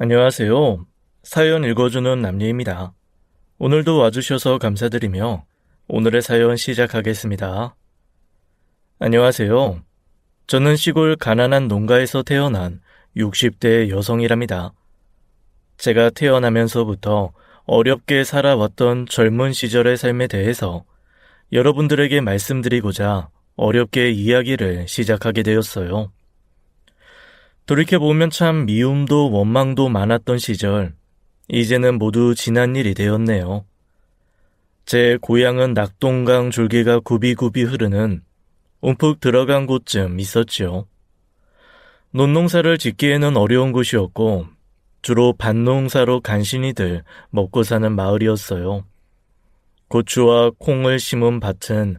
안녕하세요. 사연 읽어주는 남리입니다. 오늘도 와주셔서 감사드리며 오늘의 사연 시작하겠습니다. 안녕하세요. 저는 시골 가난한 농가에서 태어난 60대 여성이랍니다. 제가 태어나면서부터 어렵게 살아왔던 젊은 시절의 삶에 대해서 여러분들에게 말씀드리고자 어렵게 이야기를 시작하게 되었어요. 돌이켜보면 참 미움도 원망도 많았던 시절, 이제는 모두 지난 일이 되었네요. 제 고향은 낙동강 줄기가 굽이굽이 흐르는 움푹 들어간 곳쯤 있었지요. 논농사를 짓기에는 어려운 곳이었고 주로 밭농사로 간신히들 먹고 사는 마을이었어요. 고추와 콩을 심은 밭은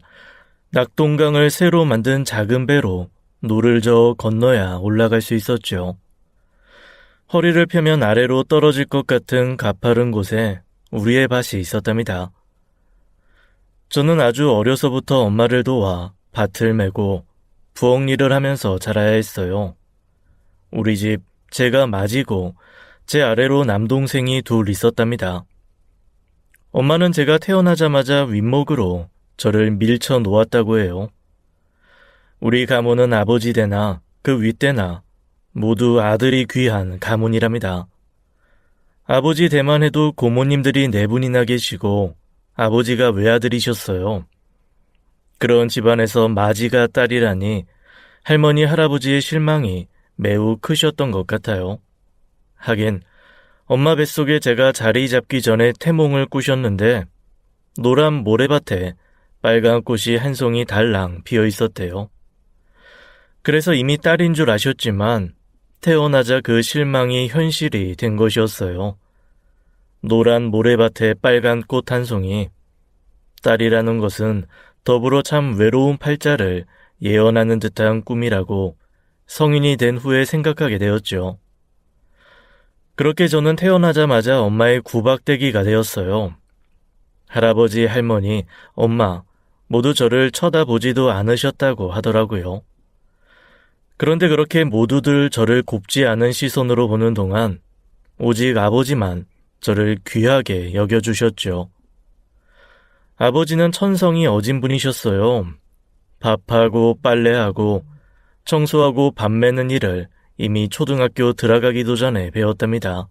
낙동강을 새로 만든 작은 배로 노를 저어 건너야 올라갈 수 있었죠. 허리를 펴면 아래로 떨어질 것 같은 가파른 곳에 우리의 밭이 있었답니다. 저는 아주 어려서부터 엄마를 도와 밭을 메고 부엌 일을 하면서 자라야 했어요. 우리 집 제가 맞이고 제 아래로 남동생이 둘 있었답니다. 엄마는 제가 태어나자마자 윗목으로 저를 밀쳐 놓았다고 해요. 우리 가문은 아버지 대나 그 윗대나 모두 아들이 귀한 가문이랍니다. 아버지 대만 해도 고모님들이 네 분이나 계시고 아버지가 외아들이셨어요. 그런 집안에서 맞이가 딸이라니 할머니 할아버지의 실망이 매우 크셨던 것 같아요. 하긴 엄마 뱃속에 제가 자리 잡기 전에 태몽을 꾸셨는데 노란 모래밭에 빨간 꽃이 한 송이 달랑 피어 있었대요. 그래서 이미 딸인 줄 아셨지만 태어나자 그 실망이 현실이 된 것이었어요. 노란 모래밭에 빨간 꽃 한 송이. 딸이라는 것은 더불어 참 외로운 팔자를 예언하는 듯한 꿈이라고 성인이 된 후에 생각하게 되었죠. 그렇게 저는 태어나자마자 엄마의 구박대기가 되었어요. 할아버지, 할머니, 엄마 모두 저를 쳐다보지도 않으셨다고 하더라고요. 그런데 그렇게 모두들 저를 곱지 않은 시선으로 보는 동안 오직 아버지만 저를 귀하게 여겨주셨죠. 아버지는 천성이 어진 분이셨어요. 밥하고 빨래하고 청소하고 밥 매는 일을 이미 초등학교 들어가기도 전에 배웠답니다.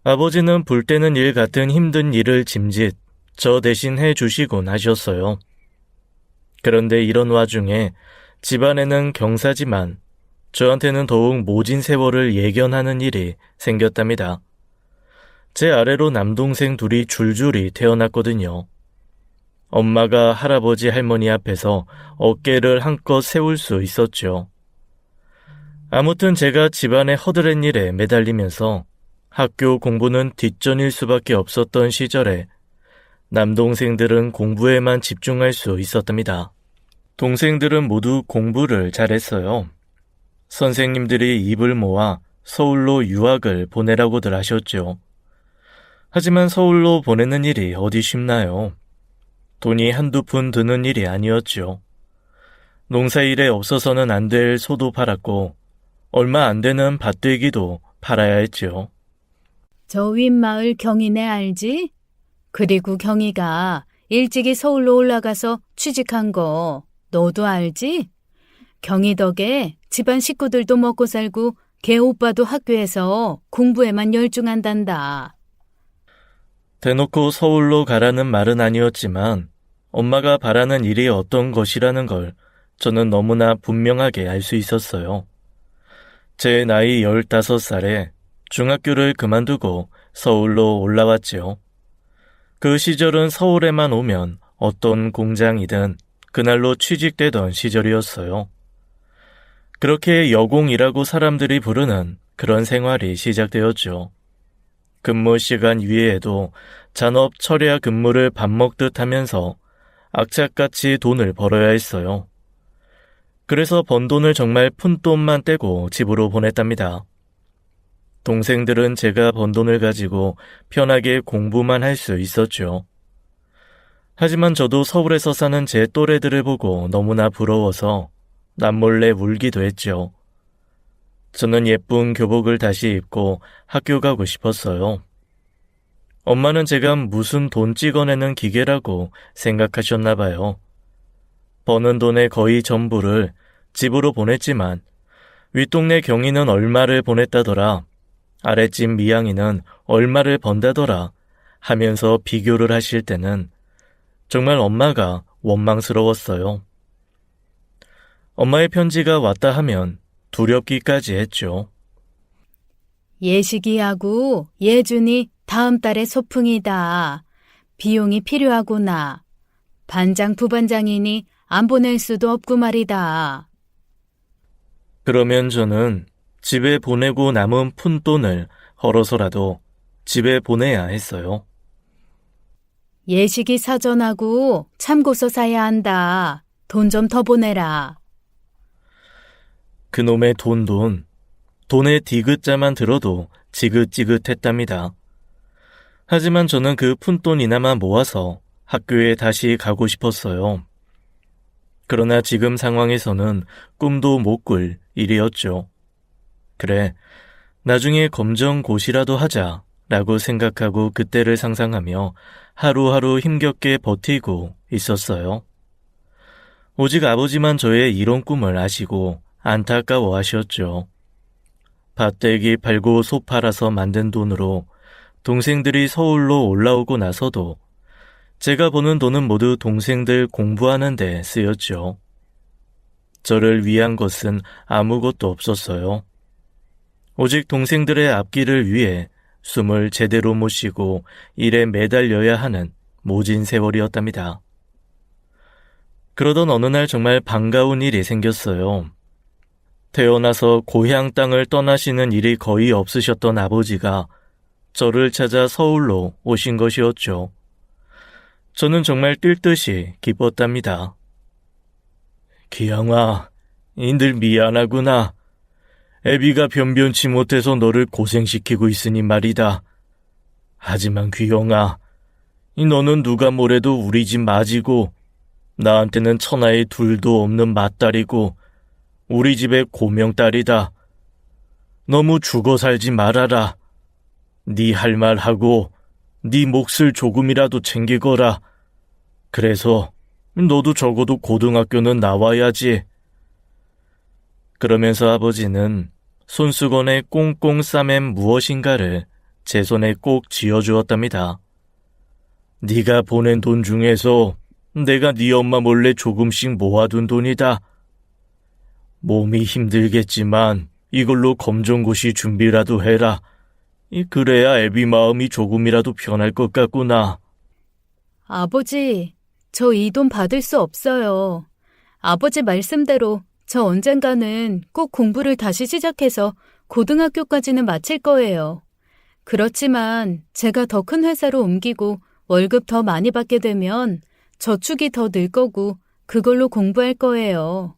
아버지는 불 때는 일 같은 힘든 일을 짐짓 저 대신 해주시곤 하셨어요. 그런데 이런 와중에 집안에는 경사지만 저한테는 더욱 모진 세월을 예견하는 일이 생겼답니다. 제 아래로 남동생 둘이 줄줄이 태어났거든요. 엄마가 할아버지 할머니 앞에서 어깨를 한껏 세울 수 있었죠. 아무튼 제가 집안의 허드렛 일에 매달리면서 학교 공부는 뒷전일 수밖에 없었던 시절에 남동생들은 공부에만 집중할 수 있었답니다. 동생들은 모두 공부를 잘했어요. 선생님들이 입을 모아 서울로 유학을 보내라고들 하셨죠. 하지만 서울로 보내는 일이 어디 쉽나요? 돈이 한두 푼 드는 일이 아니었죠. 농사일에 없어서는 안 될 소도 팔았고 얼마 안 되는 밭되기도 팔아야 했죠. 저 윗마을 경이네 알지? 그리고 경이가 일찍이 서울로 올라가서 취직한 거 너도 알지? 경이 덕에 집안 식구들도 먹고 살고 걔 오빠도 학교에서 공부에만 열중한단다. 대놓고 서울로 가라는 말은 아니었지만 엄마가 바라는 일이 어떤 것이라는 걸 저는 너무나 분명하게 알 수 있었어요. 제 나이 15살에 중학교를 그만두고 서울로 올라왔지요. 그 시절은 서울에만 오면 어떤 공장이든 그날로 취직되던 시절이었어요. 그렇게 여공이라고 사람들이 부르는 그런 생활이 시작되었죠. 근무 시간 이외에도 잔업 철야 근무를 밥 먹듯 하면서 악착같이 돈을 벌어야 했어요. 그래서 번 돈을 정말 푼돈만 떼고 집으로 보냈답니다. 동생들은 제가 번 돈을 가지고 편하게 공부만 할 수 있었죠. 하지만 저도 서울에서 사는 제 또래들을 보고 너무나 부러워서 남몰래 울기도 했죠. 저는 예쁜 교복을 다시 입고 학교 가고 싶었어요. 엄마는 제가 무슨 돈 찍어내는 기계라고 생각하셨나 봐요. 버는 돈의 거의 전부를 집으로 보냈지만 윗동네 경이는 얼마를 보냈다더라, 아랫집 미양이는 얼마를 번다더라 하면서 비교를 하실 때는 정말 엄마가 원망스러웠어요. 엄마의 편지가 왔다 하면 두렵기까지 했죠. 예식이하고 예준이 다음 달에 소풍이다. 비용이 필요하구나. 반장 부반장이니 안 보낼 수도 없고 말이다. 그러면 저는 집에 보내고 남은 푼돈을 헐어서라도 집에 보내야 했어요. 예식이 사전하고 참고서 사야 한다. 돈 좀 더 보내라. 그놈의 돈의 디귿자만 들어도 지긋지긋했답니다. 하지만 저는 그 푼돈이나마 모아서 학교에 다시 가고 싶었어요. 그러나 지금 상황에서는 꿈도 못 꿀 일이었죠. 그래, 나중에 검정고시라도 하자라고 생각하고 그때를 상상하며 하루하루 힘겹게 버티고 있었어요. 오직 아버지만 저의 이런 꿈을 아시고 안타까워하셨죠. 밭대기 팔고 소 팔아서 만든 돈으로 동생들이 서울로 올라오고 나서도 제가 버는 돈은 모두 동생들 공부하는 데 쓰였죠. 저를 위한 것은 아무것도 없었어요. 오직 동생들의 앞길을 위해 숨을 제대로 못 쉬고 일에 매달려야 하는 모진 세월이었답니다. 그러던 어느 날 정말 반가운 일이 생겼어요. 태어나서 고향 땅을 떠나시는 일이 거의 없으셨던 아버지가 저를 찾아 서울로 오신 것이었죠. 저는 정말 뛸 듯이 기뻤답니다. 기양아, 인들 미안하구나. 애비가 변변치 못해서 너를 고생시키고 있으니 말이다. 하지만 귀영아, 너는 누가 뭐래도 우리 집 맞이고 나한테는 천하에 둘도 없는 맏딸이고 우리 집의 고명딸이다. 너무 죽어 살지 말아라. 네 할 말하고 네 몫을 조금이라도 챙기거라. 그래서 너도 적어도 고등학교는 나와야지. 그러면서 아버지는 손수건에 꽁꽁 싸맨 무엇인가를 제 손에 꼭 쥐어주었답니다. 네가 보낸 돈 중에서 내가 네 엄마 몰래 조금씩 모아둔 돈이다. 몸이 힘들겠지만 이걸로 검정고시 준비라도 해라. 그래야 애비 마음이 조금이라도 편할 것 같구나. 아버지, 저 이 돈 받을 수 없어요. 아버지 말씀대로 저 언젠가는 꼭 공부를 다시 시작해서 고등학교까지는 마칠 거예요. 그렇지만 제가 더 큰 회사로 옮기고 월급 더 많이 받게 되면 저축이 더 늘 거고 그걸로 공부할 거예요.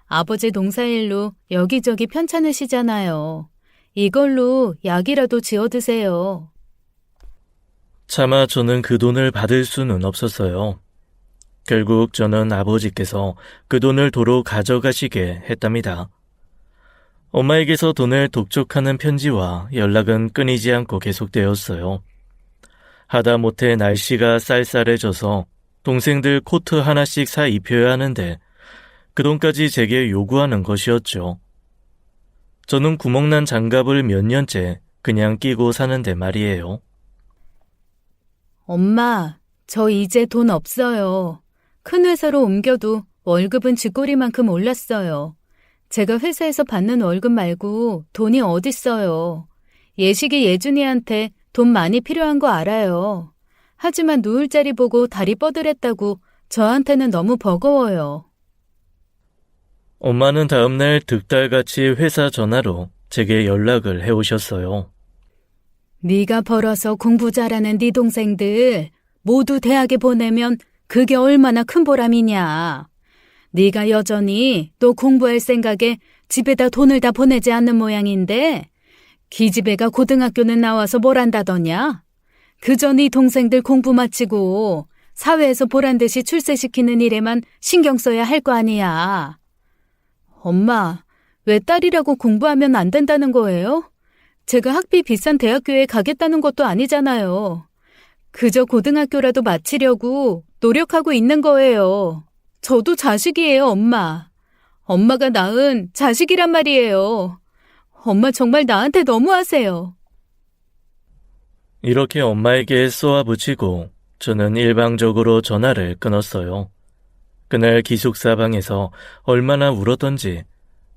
아버지 농사일로 여기저기 편찮으시잖아요. 이걸로 약이라도 지어 드세요. 차마 저는 그 돈을 받을 수는 없었어요. 결국 저는 아버지께서 그 돈을 도로 가져가시게 했답니다. 엄마에게서 돈을 독촉하는 편지와 연락은 끊이지 않고 계속되었어요. 하다못해 날씨가 쌀쌀해져서 동생들 코트 하나씩 사 입혀야 하는데 그 돈까지 제게 요구하는 것이었죠. 저는 구멍난 장갑을 몇 년째 그냥 끼고 사는데 말이에요. 엄마, 저 이제 돈 없어요. 큰 회사로 옮겨도 월급은 쥐꼬리만큼 올랐어요. 제가 회사에서 받는 월급 말고 돈이 어딨어요. 예식이 예준이한테 돈 많이 필요한 거 알아요. 하지만 누울 자리 보고 다리 뻗으랬다고 저한테는 너무 버거워요. 엄마는 다음날 득달같이 회사 전화로 제게 연락을 해오셨어요. 네가 벌어서 공부 잘하는 네 동생들 모두 대학에 보내면 그게 얼마나 큰 보람이냐. 네가 여전히 또 공부할 생각에 집에다 돈을 다 보내지 않는 모양인데 기집애가 고등학교는 나와서 뭘 한다더냐. 그저 네 동생들 공부 마치고 사회에서 보란듯이 출세시키는 일에만 신경 써야 할 거 아니야. 엄마, 왜 딸이라고 공부하면 안 된다는 거예요? 제가 학비 비싼 대학교에 가겠다는 것도 아니잖아요. 그저 고등학교라도 마치려고 노력하고 있는 거예요. 저도 자식이에요, 엄마. 엄마가 낳은 자식이란 말이에요. 엄마 정말 나한테 너무하세요. 이렇게 엄마에게 쏘아붙이고 저는 일방적으로 전화를 끊었어요. 그날 기숙사 방에서 얼마나 울었던지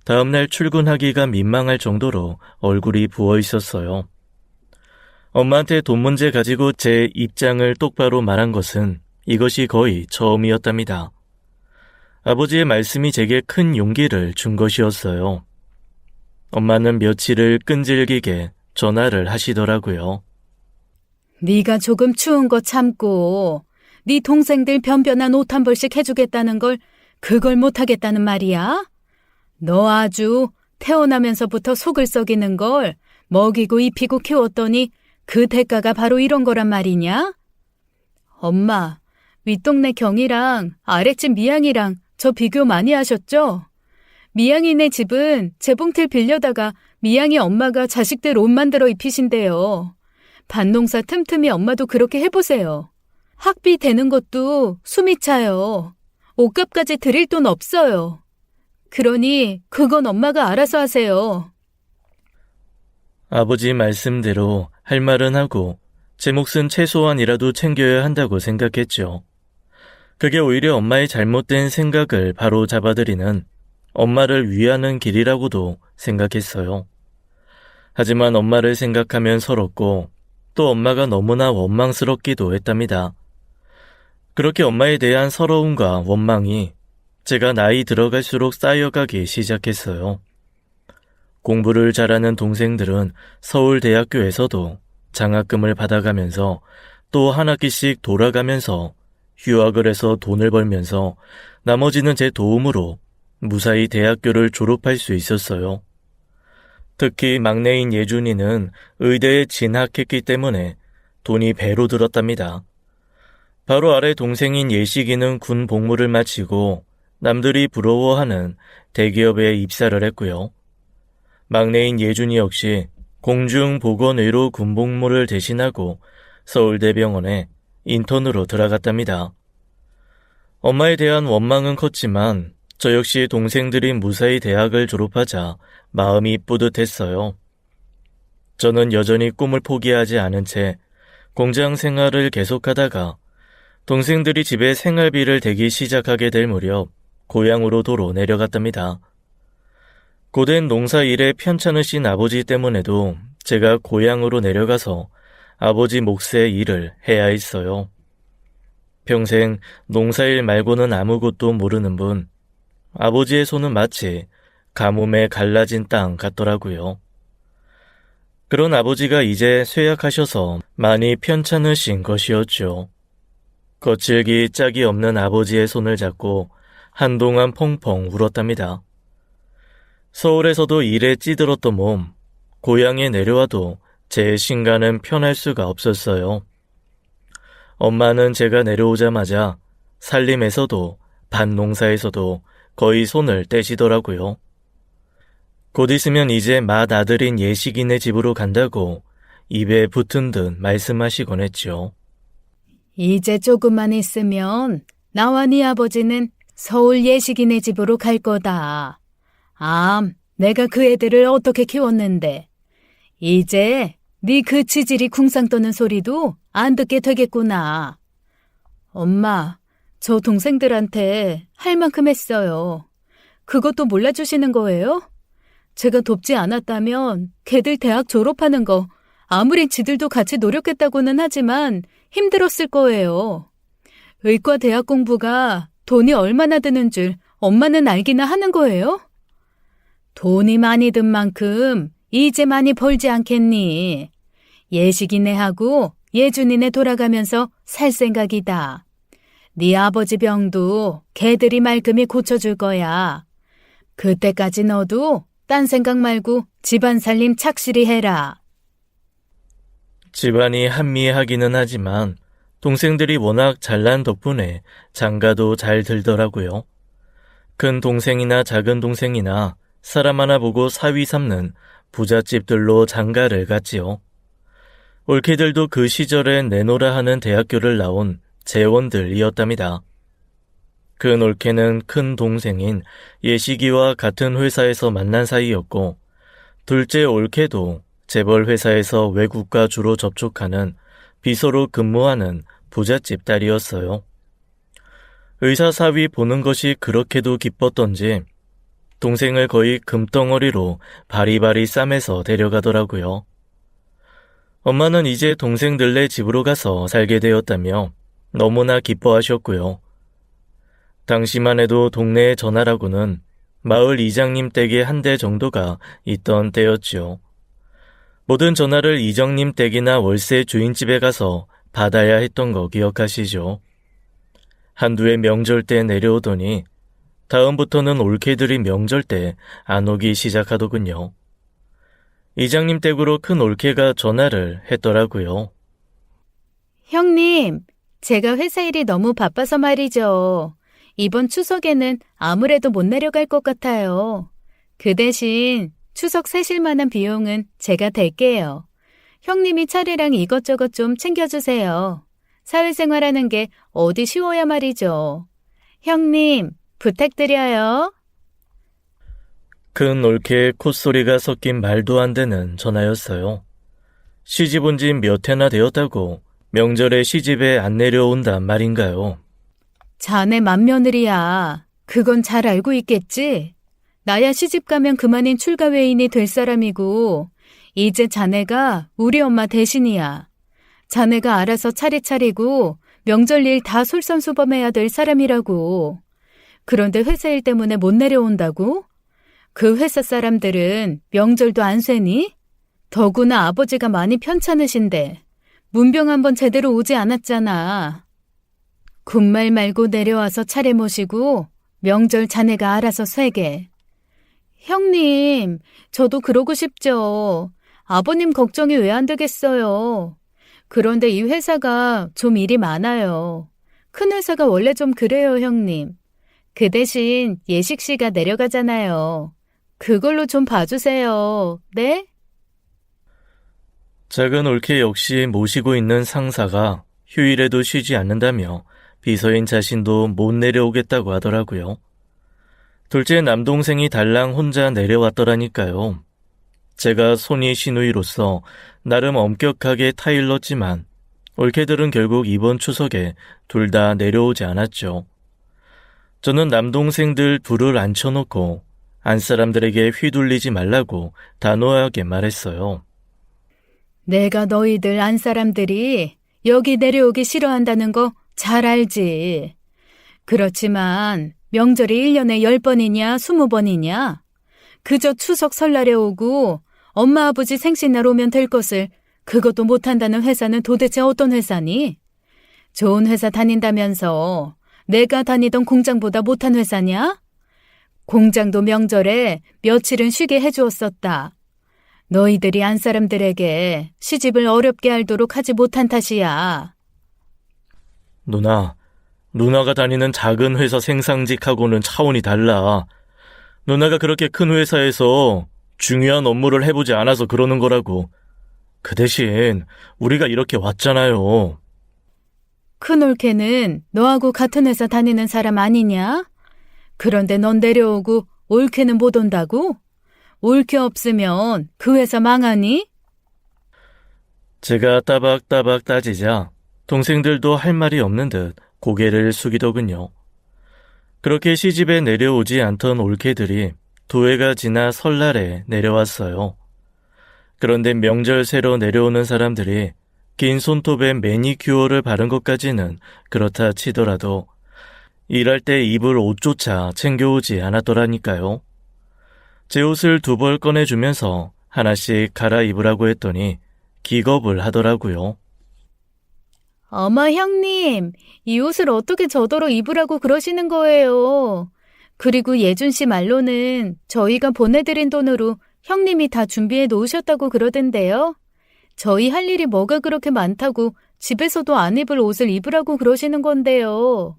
다음날 출근하기가 민망할 정도로 얼굴이 부어 있었어요. 엄마한테 돈 문제 가지고 제 입장을 똑바로 말한 것은 이것이 거의 처음이었답니다. 아버지의 말씀이 제게 큰 용기를 준 것이었어요. 엄마는 며칠을 끈질기게 전화를 하시더라고요. 네가 조금 추운 거 참고 네 동생들 변변한 옷 한 벌씩 해주겠다는 걸 그걸 못하겠다는 말이야? 너 아주 태어나면서부터 속을 썩이는 걸 먹이고 입히고 키웠더니 그 대가가 바로 이런 거란 말이냐? 엄마, 윗동네 경이랑 아랫집 미양이랑 저 비교 많이 하셨죠? 미양이네 집은 재봉틀 빌려다가 미양이 엄마가 자식들 옷 만들어 입히신대요. 밭농사 틈틈이 엄마도 그렇게 해보세요. 학비 되는 것도 숨이 차요. 옷값까지 드릴 돈 없어요. 그러니 그건 엄마가 알아서 하세요. 아버지 말씀대로 할 말은 하고 제 몫은 최소한이라도 챙겨야 한다고 생각했죠. 그게 오히려 엄마의 잘못된 생각을 바로 잡아들이는 엄마를 위하는 길이라고도 생각했어요. 하지만 엄마를 생각하면 서럽고 또 엄마가 너무나 원망스럽기도 했답니다. 그렇게 엄마에 대한 서러움과 원망이 제가 나이 들어갈수록 쌓여가기 시작했어요. 공부를 잘하는 동생들은 서울대학교에서도 장학금을 받아가면서 또 한 학기씩 돌아가면서 휴학을 해서 돈을 벌면서 나머지는 제 도움으로 무사히 대학교를 졸업할 수 있었어요. 특히 막내인 예준이는 의대에 진학했기 때문에 돈이 배로 들었답니다. 바로 아래 동생인 예식이는 군 복무를 마치고 남들이 부러워하는 대기업에 입사를 했고요. 막내인 예준이 역시 공중보건의료 군복무를 대신하고 서울대병원에 인턴으로 들어갔답니다. 엄마에 대한 원망은 컸지만 저 역시 동생들이 무사히 대학을 졸업하자 마음이 뿌듯했어요. 저는 여전히 꿈을 포기하지 않은 채 공장 생활을 계속하다가 동생들이 집에 생활비를 대기 시작하게 될 무렵 고향으로 도로 내려갔답니다. 고된 농사일에 편찮으신 아버지 때문에도 제가 고향으로 내려가서 아버지 몫의 일을 해야 했어요. 평생 농사일 말고는 아무것도 모르는 분, 아버지의 손은 마치 가뭄에 갈라진 땅 같더라고요. 그런 아버지가 이제 쇠약하셔서 많이 편찮으신 것이었죠. 거칠기 짝이 없는 아버지의 손을 잡고 한동안 펑펑 울었답니다. 서울에서도 일에 찌들었던 몸, 고향에 내려와도 제 신간은 편할 수가 없었어요. 엄마는 제가 내려오자마자 살림에서도 밭농사에서도 거의 손을 떼시더라고요. 곧 있으면 이제 맏아들인 예식이네 집으로 간다고 입에 붙은 듯 말씀하시곤 했죠. 이제 조금만 있으면 나와 네 아버지는 서울 예식이네 집으로 갈 거다. 내가 그 애들을 어떻게 키웠는데. 이제 네 그 치질이 궁상 떠는 소리도 안 듣게 되겠구나. 엄마, 저 동생들한테 할 만큼 했어요. 그것도 몰라주시는 거예요? 제가 돕지 않았다면 걔들 대학 졸업하는 거 아무리 지들도 같이 노력했다고는 하지만 힘들었을 거예요. 의과 대학 공부가 돈이 얼마나 드는 줄 엄마는 알기나 하는 거예요? 돈이 많이 든 만큼 이제 많이 벌지 않겠니? 예식이네하고 예준이네 돌아가면서 살 생각이다. 네 아버지 병도 걔들이 말끔히 고쳐줄 거야. 그때까지 너도 딴 생각 말고 집안 살림 착실히 해라. 집안이 한미하기는 하지만 동생들이 워낙 잘난 덕분에 장가도 잘 들더라고요. 큰 동생이나 작은 동생이나 사람 하나 보고 사위 삼는 부잣집들로 장가를 갔지요. 올케들도 그 시절에 내노라 하는 대학교를 나온 재원들이었답니다. 큰 올케는 큰 동생인 예식이와 같은 회사에서 만난 사이였고, 둘째 올케도 재벌 회사에서 외국과 주로 접촉하는 비서로 근무하는 부잣집 딸이었어요. 의사 사위 보는 것이 그렇게도 기뻤던지 동생을 거의 금덩어리로 바리바리 싸매서 데려가더라고요. 엄마는 이제 동생들네 집으로 가서 살게 되었다며 너무나 기뻐하셨고요. 당시만 해도 동네의 전화라고는 마을 이장님 댁에 한 대 정도가 있던 때였지요. 모든 전화를 이장님 댁이나 월세 주인집에 가서 받아야 했던 거 기억하시죠? 한두 해 명절 때 내려오더니 다음부터는 올케들이 명절 때 안 오기 시작하더군요. 이장님 댁으로 큰 올케가 전화를 했더라고요. 형님, 제가 회사 일이 너무 바빠서 말이죠. 이번 추석에는 아무래도 못 내려갈 것 같아요. 그 대신 추석 세실 만한 비용은 제가 댈게요. 형님이 차례랑 이것저것 좀 챙겨주세요. 사회생활하는 게 어디 쉬워야 말이죠. 형님, 부탁드려요. 큰 올케의 콧소리가 섞인 말도 안 되는 전화였어요. 시집 온 지 몇 해나 되었다고 명절에 시집에 안 내려온단 말인가요? 자네 맏며느리야. 그건 잘 알고 있겠지? 나야 시집 가면 그만인 출가 외인이 될 사람이고 이제 자네가 우리 엄마 대신이야. 자네가 알아서 차리고 명절 일 다 솔선수범해야 될 사람이라고. 그런데 회사 일 때문에 못 내려온다고? 그 회사 사람들은 명절도 안 쇠니? 더구나 아버지가 많이 편찮으신데 문병 한번 제대로 오지 않았잖아. 군말 말고 내려와서 차례 모시고 명절 자네가 알아서 쇠게. 형님, 저도 그러고 싶죠. 아버님 걱정이 왜 안 되겠어요. 그런데 이 회사가 좀 일이 많아요. 큰 회사가 원래 좀 그래요, 형님. 그 대신 예식 씨가 내려가잖아요. 그걸로 좀 봐주세요. 네? 작은 올케 역시 모시고 있는 상사가 휴일에도 쉬지 않는다며 비서인 자신도 못 내려오겠다고 하더라고요. 둘째 남동생이 달랑 혼자 내려왔더라니까요. 제가 손이 시누이로서 나름 엄격하게 타일렀지만 올케들은 결국 이번 추석에 둘 다 내려오지 않았죠. 저는 남동생들 둘을 앉혀놓고 안사람들에게 휘둘리지 말라고 단호하게 말했어요. 내가 너희들 안사람들이 여기 내려오기 싫어한다는 거 잘 알지. 그렇지만 명절이 1년에 10번이냐 20번이냐? 그저 추석 설날에 오고 엄마 아버지 생신날 오면 될 것을 그것도 못한다는 회사는 도대체 어떤 회사니? 좋은 회사 다닌다면서 내가 다니던 공장보다 못한 회사냐? 공장도 명절에 며칠은 쉬게 해주었었다. 너희들이 안사람들에게 시집을 어렵게 알도록 하지 못한 탓이야. 누나가 다니는 작은 회사 생상직하고는 차원이 달라. 누나가 그렇게 큰 회사에서 중요한 업무를 해보지 않아서 그러는 거라고. 그 대신 우리가 이렇게 왔잖아요. 큰 올케는 너하고 같은 회사 다니는 사람 아니냐? 그런데 넌 내려오고 올케는 못 온다고? 올케 없으면 그 회사 망하니? 제가 따박따박 따지자 동생들도 할 말이 없는 듯 고개를 숙이더군요. 그렇게 시집에 내려오지 않던 올케들이 2해가 지나 설날에 내려왔어요. 그런데 명절 새로 내려오는 사람들이 긴 손톱에 매니큐어를 바른 것까지는 그렇다 치더라도 일할 때 입을 옷조차 챙겨오지 않았더라니까요. 제 옷을 2벌 꺼내주면서 하나씩 갈아입으라고 했더니 기겁을 하더라고요. 어머 형님, 이 옷을 어떻게 저더러 입으라고 그러시는 거예요. 그리고 예준 씨 말로는 저희가 보내드린 돈으로 형님이 다 준비해 놓으셨다고 그러던데요. 저희 할 일이 뭐가 그렇게 많다고 집에서도 안 입을 옷을 입으라고 그러시는 건데요.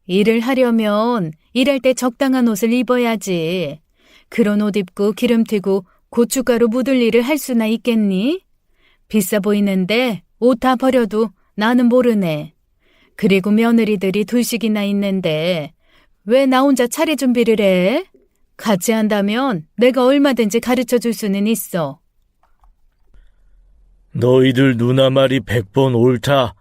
일을 하려면 일할 때 적당한 옷을 입어야지. 그런 옷 입고 기름 튀고 고춧가루 묻을 일을 할 수나 있겠니? 비싸 보이는데 옷 다 버려도 나는 모르네. 그리고 며느리들이 둘씩이나 있는데 왜 나 혼자 차례 준비를 해? 같이 한다면 내가 얼마든지 가르쳐 줄 수는 있어. 너희들 누나 말이 100번 옳다.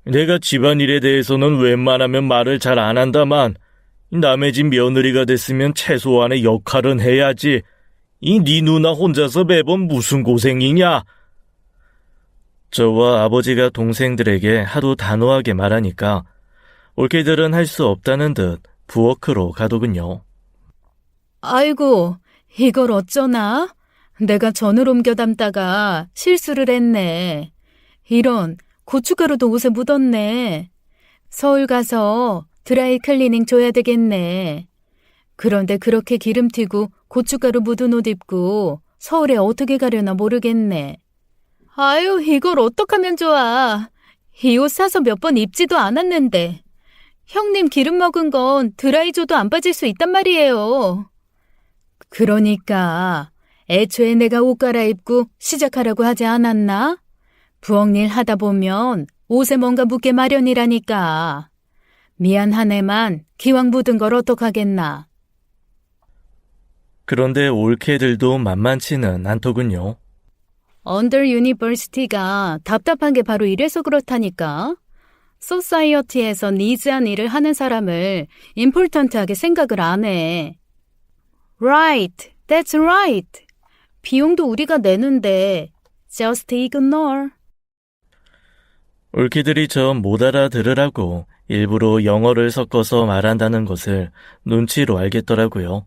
내가 집안일에 대해서는 웬만하면 말을 잘 안 한다만 남의 집 며느리가 됐으면 최소한의 역할은 해야지. 이 네 누나 혼자서 매번 무슨 고생이냐? 저와 아버지가 동생들에게 하도 단호하게 말하니까 올케들은 할 수 없다는 듯 부엌으로 가더군요. 아이고, 이걸 어쩌나? 내가 전을 옮겨 담다가 실수를 했네. 이런, 고춧가루도 옷에 묻었네. 서울 가서 드라이 클리닝 줘야 되겠네. 그런데 그렇게 기름 튀고 고춧가루 묻은 옷 입고 서울에 어떻게 가려나 모르겠네. 아유, 이걸 어떡하면 좋아. 이 옷 사서 몇 번 입지도 않았는데. 형님 기름 먹은 건 드라이 줘도 안 빠질 수 있단 말이에요. 그러니까 애초에 내가 옷 갈아입고 시작하라고 하지 않았나? 부엌일 하다 보면 옷에 뭔가 묻게 마련이라니까. 미안하네만 기왕 묻은 걸 어떡하겠나. 그런데 올케들도 만만치는 않더군요. 언더 유니버시티가 답답한 게 바로 이래서 그렇다니까. 소사이어티에서 니즈한 일을 하는 사람을 임포턴트하게 생각을 안 해. Right, that's right. 비용도 우리가 내는데 just ignore. 올케들이 저 못 알아들으라고 일부러 영어를 섞어서 말한다는 것을 눈치로 알겠더라고요.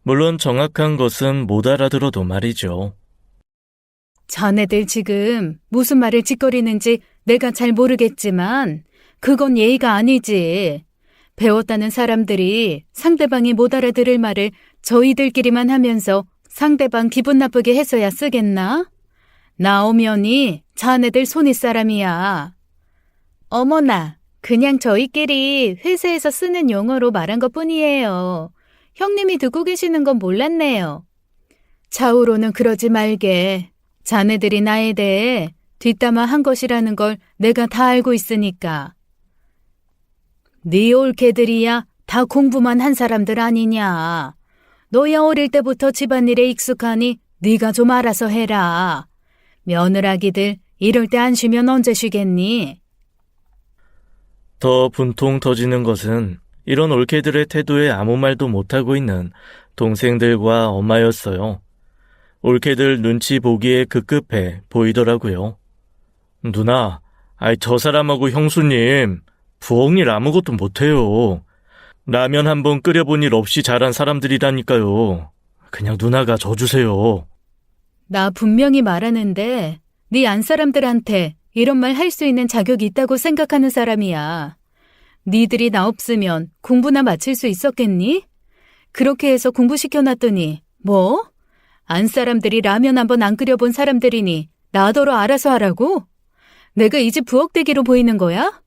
물론 정확한 것은 못 알아들어도 말이죠. 자네들 지금 무슨 말을 짓거리는지 내가 잘 모르겠지만 그건 예의가 아니지. 배웠다는 사람들이 상대방이 못 알아들을 말을 저희들끼리만 하면서 상대방 기분 나쁘게 해서야 쓰겠나? 나오면이 자네들 손윗 사람이야. 어머나, 그냥 저희끼리 회사에서 쓰는 용어로 말한 것뿐이에요. 형님이 듣고 계시는 건 몰랐네요. 차후로는 그러지 말게. 자네들이 나에 대해 뒷담화 한 것이라는 걸 내가 다 알고 있으니까. 네 올케들이야 다 공부만 한 사람들 아니냐. 너야 어릴 때부터 집안일에 익숙하니 네가 좀 알아서 해라. 며느라기들 이럴 때 안 쉬면 언제 쉬겠니? 더 분통 터지는 것은 이런 올케들의 태도에 아무 말도 못하고 있는 동생들과 엄마였어요. 올케들 눈치 보기에 급급해 보이더라고요. 누나, 저 사람하고 형수님 부엌일 아무것도 못해요. 라면 한번 끓여본 일 없이 자란 사람들이라니까요. 그냥 누나가 져주세요. 나 분명히 말하는데 네 안사람들한테 이런 말 할 수 있는 자격이 있다고 생각하는 사람이야. 니들이 나 없으면 공부나 마칠 수 있었겠니? 그렇게 해서 공부시켜놨더니 뭐? 안사람들이 라면 한번 안 끓여본 사람들이니 나더러 알아서 하라고? 내가 이 집 부엌대기로 보이는 거야?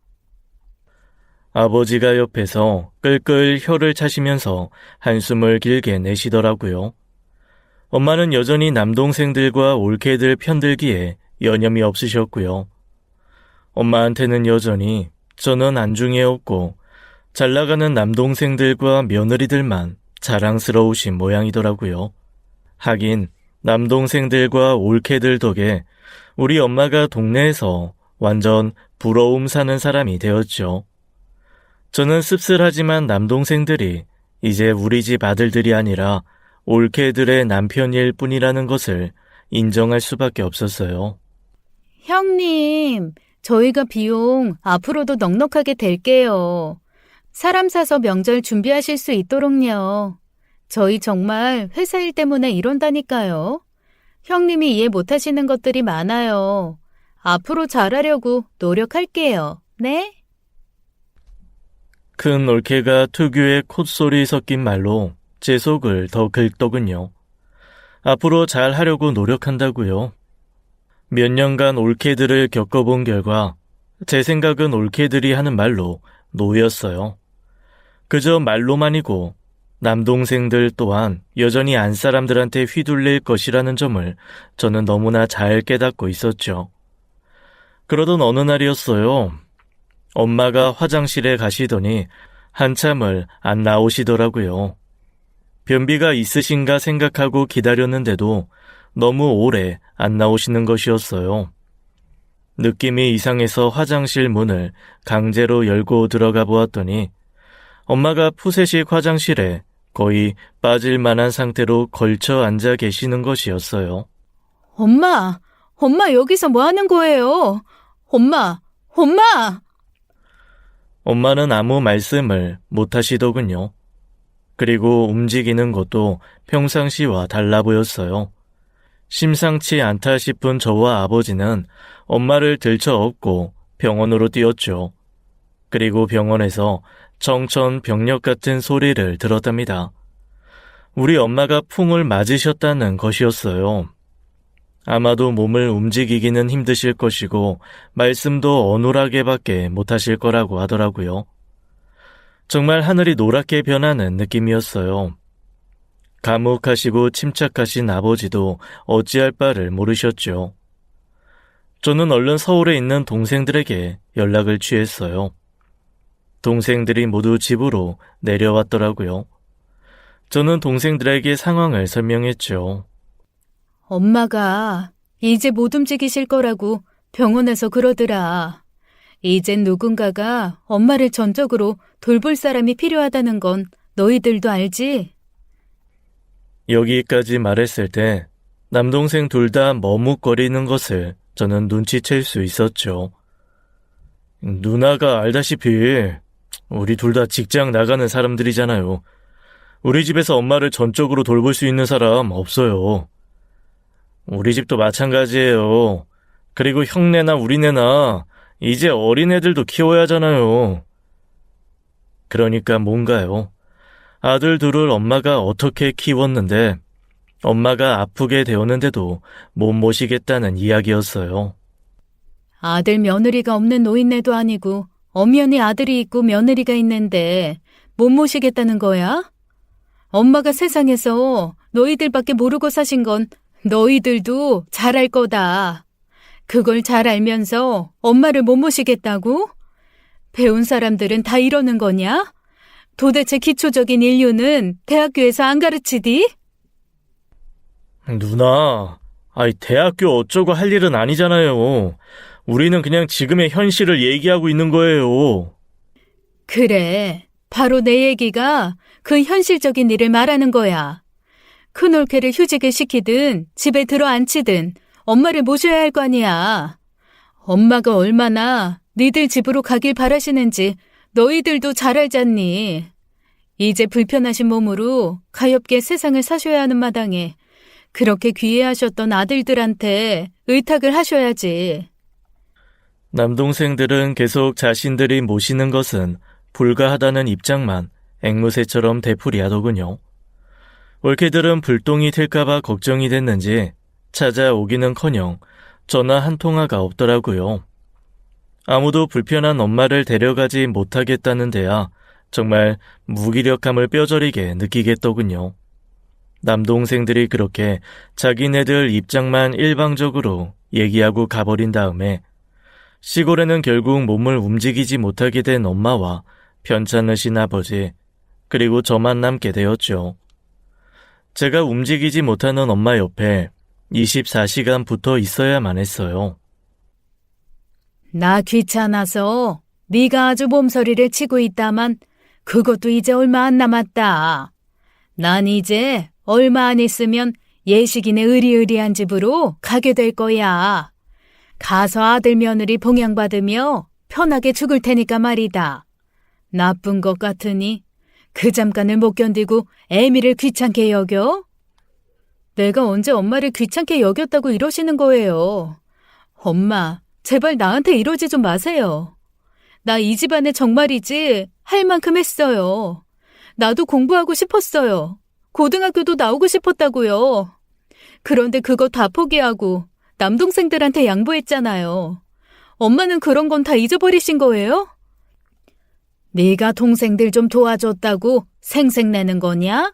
아버지가 옆에서 끌끌 혀를 차시면서 한숨을 길게 내시더라고요. 엄마는 여전히 남동생들과 올케들 편들기에 여념이 없으셨고요. 엄마한테는 여전히 저는 안중에 없고 잘나가는 남동생들과 며느리들만 자랑스러우신 모양이더라고요. 하긴 남동생들과 올케들 덕에 우리 엄마가 동네에서 완전 부러움 사는 사람이 되었죠. 저는 씁쓸하지만 남동생들이 이제 우리 집 아들들이 아니라 올케들의 남편일 뿐이라는 것을 인정할 수밖에 없었어요. 형님, 저희가 비용 앞으로도 넉넉하게 댈게요. 사람 사서 명절 준비하실 수 있도록요. 저희 정말 회사 일 때문에 이런다니까요. 형님이 이해 못하시는 것들이 많아요. 앞으로 잘하려고 노력할게요. 네? 큰 올케가 특유의 콧소리 섞인 말로 제 속을 더 긁더군요. 앞으로 잘 하려고 노력한다고요. 몇 년간 올케들을 겪어본 결과 제 생각은 올케들이 하는 말로 노였어요. 그저 말로만이고 남동생들 또한 여전히 안사람들한테 휘둘릴 것이라는 점을 저는 너무나 잘 깨닫고 있었죠. 그러던 어느 날이었어요. 엄마가 화장실에 가시더니 한참을 안 나오시더라고요. 변비가 있으신가 생각하고 기다렸는데도 너무 오래 안 나오시는 것이었어요. 느낌이 이상해서 화장실 문을 강제로 열고 들어가 보았더니 엄마가 푸세식 화장실에 거의 빠질 만한 상태로 걸쳐 앉아 계시는 것이었어요. 엄마, 엄마 여기서 뭐 하는 거예요? 엄마! 엄마는 아무 말씀을 못 하시더군요. 그리고 움직이는 것도 평상시와 달라 보였어요. 심상치 않다 싶은 저와 아버지는 엄마를 들쳐업고 병원으로 뛰었죠. 그리고 병원에서 청천벽력 같은 소리를 들었답니다. 우리 엄마가 풍을 맞으셨다는 것이었어요. 아마도 몸을 움직이기는 힘드실 것이고 말씀도 어눌하게밖에 못하실 거라고 하더라고요. 정말 하늘이 노랗게 변하는 느낌이었어요. 감옥하시고 침착하신 아버지도 어찌할 바를 모르셨죠. 저는 얼른 서울에 있는 동생들에게 연락을 취했어요. 동생들이 모두 집으로 내려왔더라고요. 저는 동생들에게 상황을 설명했죠. 엄마가 이제 못 움직이실 거라고 병원에서 그러더라. 이젠 누군가가 엄마를 전적으로 돌볼 사람이 필요하다는 건 너희들도 알지? 여기까지 말했을 때 남동생 둘 다 머뭇거리는 것을 저는 눈치챌 수 있었죠. 누나가 알다시피 우리 둘 다 직장 나가는 사람들이잖아요. 우리 집에서 엄마를 전적으로 돌볼 수 있는 사람 없어요. 우리 집도 마찬가지예요. 그리고 형네나 우리네나 이제 어린애들도 키워야 하잖아요. 그러니까 뭔가요? 아들 둘을 엄마가 어떻게 키웠는데 엄마가 아프게 되었는데도 못 모시겠다는 이야기였어요. 아들 며느리가 없는 노인네도 아니고 엄연히 아들이 있고 며느리가 있는데 못 모시겠다는 거야? 엄마가 세상에서 너희들밖에 모르고 사신 건 너희들도 잘 알 거다. 그걸 잘 알면서 엄마를 못 모시겠다고? 배운 사람들은 다 이러는 거냐? 도대체 기초적인 인류는 대학교에서 안 가르치디? 누나, 대학교 어쩌고 할 일은 아니잖아요. 우리는 그냥 지금의 현실을 얘기하고 있는 거예요. 그래, 바로 내 얘기가 그 현실적인 일을 말하는 거야. 큰올케를 휴직을 시키든 집에 들어 앉히든 엄마를 모셔야 할 거 아니야. 엄마가 얼마나 니들 집으로 가길 바라시는지 너희들도 잘 알잖니. 이제 불편하신 몸으로 가엾게 세상을 사셔야 하는 마당에 그렇게 귀해하셨던 아들들한테 의탁을 하셔야지. 남동생들은 계속 자신들이 모시는 것은 불가하다는 입장만 앵무새처럼 되풀이하더군요. 올케들은 불똥이 튈까봐 걱정이 됐는지 찾아오기는커녕 전화 한 통화가 없더라고요. 아무도 불편한 엄마를 데려가지 못하겠다는 데야 정말 무기력함을 뼈저리게 느끼겠더군요. 남동생들이 그렇게 자기네들 입장만 일방적으로 얘기하고 가버린 다음에 시골에는 결국 몸을 움직이지 못하게 된 엄마와 편찮으신 아버지, 그리고 저만 남게 되었죠. 제가 움직이지 못하는 엄마 옆에 24시간 붙어 있어야만 했어요. 나 귀찮아서 네가 아주 몸서리를 치고 있다만 그것도 이제 얼마 안 남았다. 난 이제 얼마 안 있으면 예식인의 으리으리한 집으로 가게 될 거야. 가서 아들 며느리 봉양받으며 편하게 죽을 테니까 말이다. 나쁜 것 같으니 그 잠깐을 못 견디고 애미를 귀찮게 여겨? 내가 언제 엄마를 귀찮게 여겼다고 이러시는 거예요. 엄마, 제발 나한테 이러지 좀 마세요. 나 이 집안에 정말이지 할 만큼 했어요. 나도 공부하고 싶었어요. 고등학교도 나오고 싶었다고요. 그런데 그거 다 포기하고 남동생들한테 양보했잖아요. 엄마는 그런 건 다 잊어버리신 거예요? 네가 동생들 좀 도와줬다고 생색내는 거냐?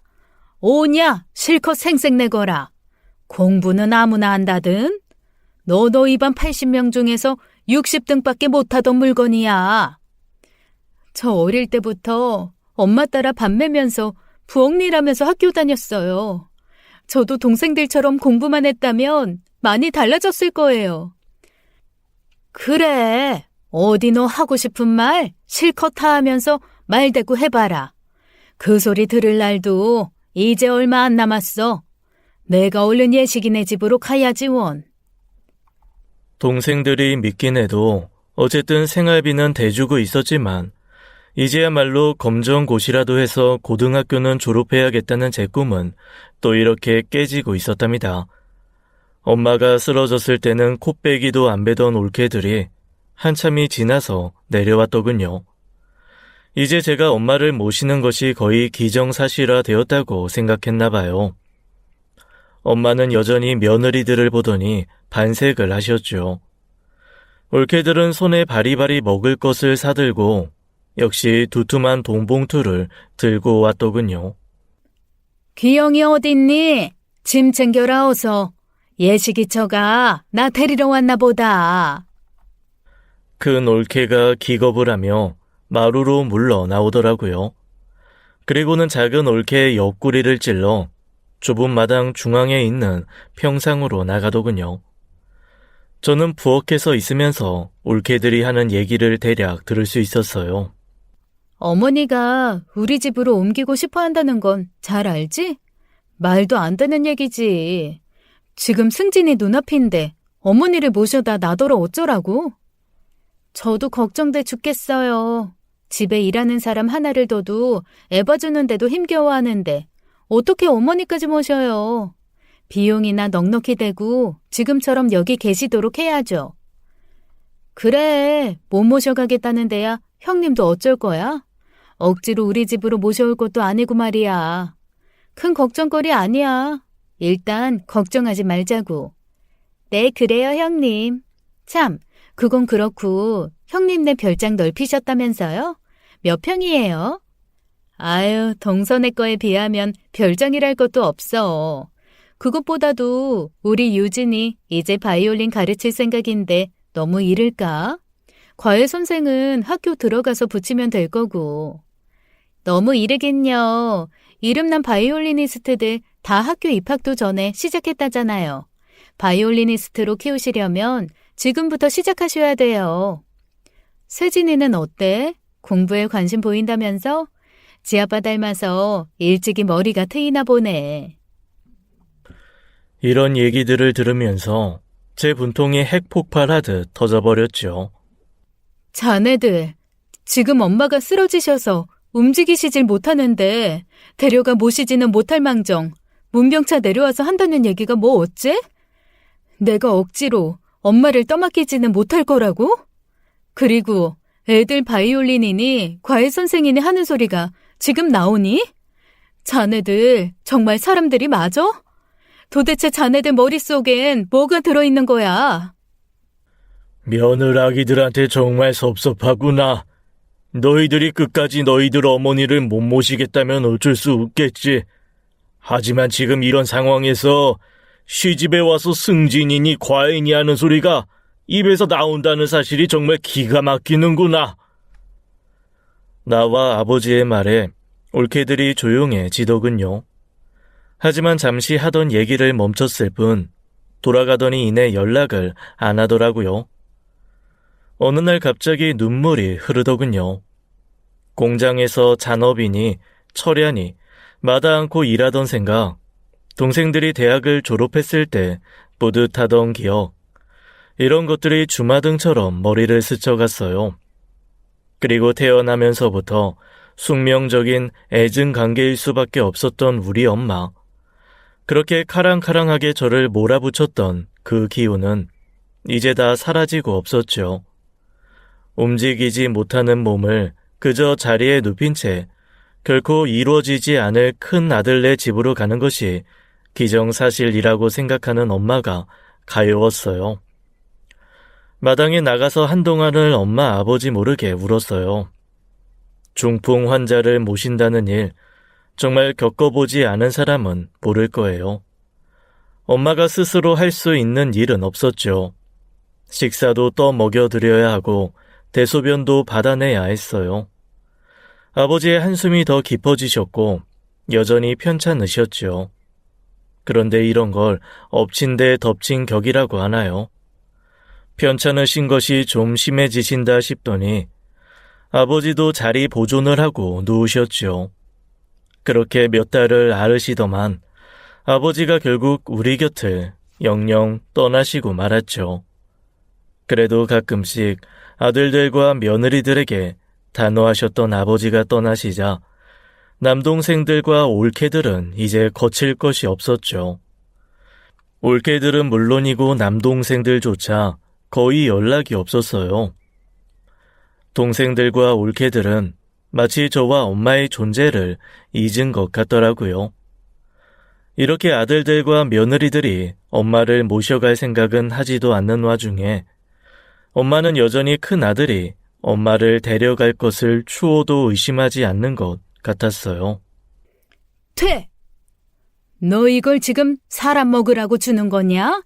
오냐? 실컷 생색내거라. 공부는 아무나 한다든. 너도 이반 80명 중에서 60등밖에 못하던 물건이야. 저 어릴 때부터 엄마 따라 밥 매면서 부엌일하면서 학교 다녔어요. 저도 동생들처럼 공부만 했다면 많이 달라졌을 거예요. 그래, 어디 너 하고 싶은 말 실컷 다 하면서 말대꾸 해봐라. 그 소리 들을 날도 이제 얼마 안 남았어. 내가 얼른 예식이네 집으로 가야지 원. 동생들이 믿긴 해도 어쨌든 생활비는 대주고 있었지만 이제야말로 검정고시라도 해서 고등학교는 졸업해야겠다는 제 꿈은 또 이렇게 깨지고 있었답니다. 엄마가 쓰러졌을 때는 코빼기도 안 베던 올케들이 한참이 지나서 내려왔더군요. 이제 제가 엄마를 모시는 것이 거의 기정사실화 되었다고 생각했나 봐요. 엄마는 여전히 며느리들을 보더니 반색을 하셨죠. 올케들은 손에 바리바리 먹을 것을 사들고 역시 두툼한 돈봉투를 들고 왔더군요. 기영이 어딨니? 짐 챙겨라 어서. 예식이처가 나 데리러 왔나 보다. 큰 올케가 기겁을 하며 마루로 물러 나오더라고요. 그리고는 작은 올케의 옆구리를 찔러 좁은 마당 중앙에 있는 평상으로 나가더군요. 저는 부엌에서 있으면서 올케들이 하는 얘기를 대략 들을 수 있었어요. 어머니가 우리 집으로 옮기고 싶어 한다는 건 잘 알지? 말도 안 되는 얘기지. 지금 승진이 눈앞인데 어머니를 모셔다 나더러 어쩌라고? 저도 걱정돼 죽겠어요. 집에 일하는 사람 하나를 둬도 애 봐주는데도 힘겨워하는데 어떻게 어머니까지 모셔요? 비용이나 넉넉히 대고 지금처럼 여기 계시도록 해야죠. 그래, 못 모셔가겠다는 데야 형님도 어쩔 거야? 억지로 우리 집으로 모셔올 것도 아니고 말이야. 큰 걱정거리 아니야. 일단 걱정하지 말자고. 네, 그래요, 형님. 참, 그건 그렇고 형님네 별장 넓히셨다면서요? 몇 평이에요? 아유, 동선의 거에 비하면 별장이랄 것도 없어. 그것보다도 우리 유진이 이제 바이올린 가르칠 생각인데 너무 이를까? 과외 선생은 학교 들어가서 붙이면 될 거고. 너무 이르긴요. 이름난 바이올리니스트들 다 학교 입학도 전에 시작했다잖아요. 바이올리니스트로 키우시려면 지금부터 시작하셔야 돼요. 세진이는 어때? 공부에 관심 보인다면서? 지아빠 닮아서 일찍이 머리가 트이나 보네. 이런 얘기들을 들으면서 제 분통이 핵폭발하듯 터져버렸죠. 자네들, 지금 엄마가 쓰러지셔서 움직이시질 못하는데 데려가 모시지는 못할 망정 문병차 내려와서 한다는 얘기가 뭐 어째? 내가 억지로 엄마를 떠맡기지는 못할 거라고? 그리고 애들 바이올린이니 과외 선생이니 하는 소리가 지금 나오니? 자네들 정말 사람들이 맞아? 도대체 자네들 머릿속엔 뭐가 들어있는 거야? 며느라기들한테 정말 섭섭하구나. 너희들이 끝까지 너희들 어머니를 못 모시겠다면 어쩔 수 없겠지. 하지만 지금 이런 상황에서 시집에 와서 승진이니 과외니 하는 소리가 입에서 나온다는 사실이 정말 기가 막히는구나. 나와 아버지의 말에 올케들이 조용해지더군요. 하지만 잠시 하던 얘기를 멈췄을 뿐 돌아가더니 이내 연락을 안 하더라고요. 어느 날 갑자기 눈물이 흐르더군요. 공장에서 잔업이니 철야니 마다 않고 일하던 생각, 동생들이 대학을 졸업했을 때 뿌듯하던 기억, 이런 것들이 주마등처럼 머리를 스쳐갔어요. 그리고 태어나면서부터 숙명적인 애증 관계일 수밖에 없었던 우리 엄마, 그렇게 카랑카랑하게 저를 몰아붙였던 그 기운은 이제 다 사라지고 없었죠. 움직이지 못하는 몸을 그저 자리에 눕힌 채 결코 이루어지지 않을 큰 아들네 집으로 가는 것이 기정사실이라고 생각하는 엄마가 가여웠어요. 마당에 나가서 한동안을 엄마 아버지 모르게 울었어요. 중풍 환자를 모신다는 일, 정말 겪어보지 않은 사람은 모를 거예요. 엄마가 스스로 할 수 있는 일은 없었죠. 식사도 떠먹여드려야 하고 대소변도 받아내야 했어요. 아버지의 한숨이 더 깊어지셨고 여전히 편찮으셨죠. 그런데 이런 걸 엎친 데 덮친 격이라고 하나요? 편찮으신 것이 좀 심해지신다 싶더니 아버지도 자리 보존을 하고 누우셨죠. 그렇게 몇 달을 앓으시더만 아버지가 결국 우리 곁을 영영 떠나시고 말았죠. 그래도 가끔씩 아들들과 며느리들에게 단호하셨던 아버지가 떠나시자 남동생들과 올케들은 이제 거칠 것이 없었죠. 올케들은 물론이고 남동생들조차 거의 연락이 없었어요. 동생들과 올케들은 마치 저와 엄마의 존재를 잊은 것 같더라고요. 이렇게 아들들과 며느리들이 엄마를 모셔갈 생각은 하지도 않는 와중에 엄마는 여전히 큰 아들이 엄마를 데려갈 것을 추호도 의심하지 않는 것 같았어요. 퇴! 너 이걸 지금 사람 먹으라고 주는 거냐?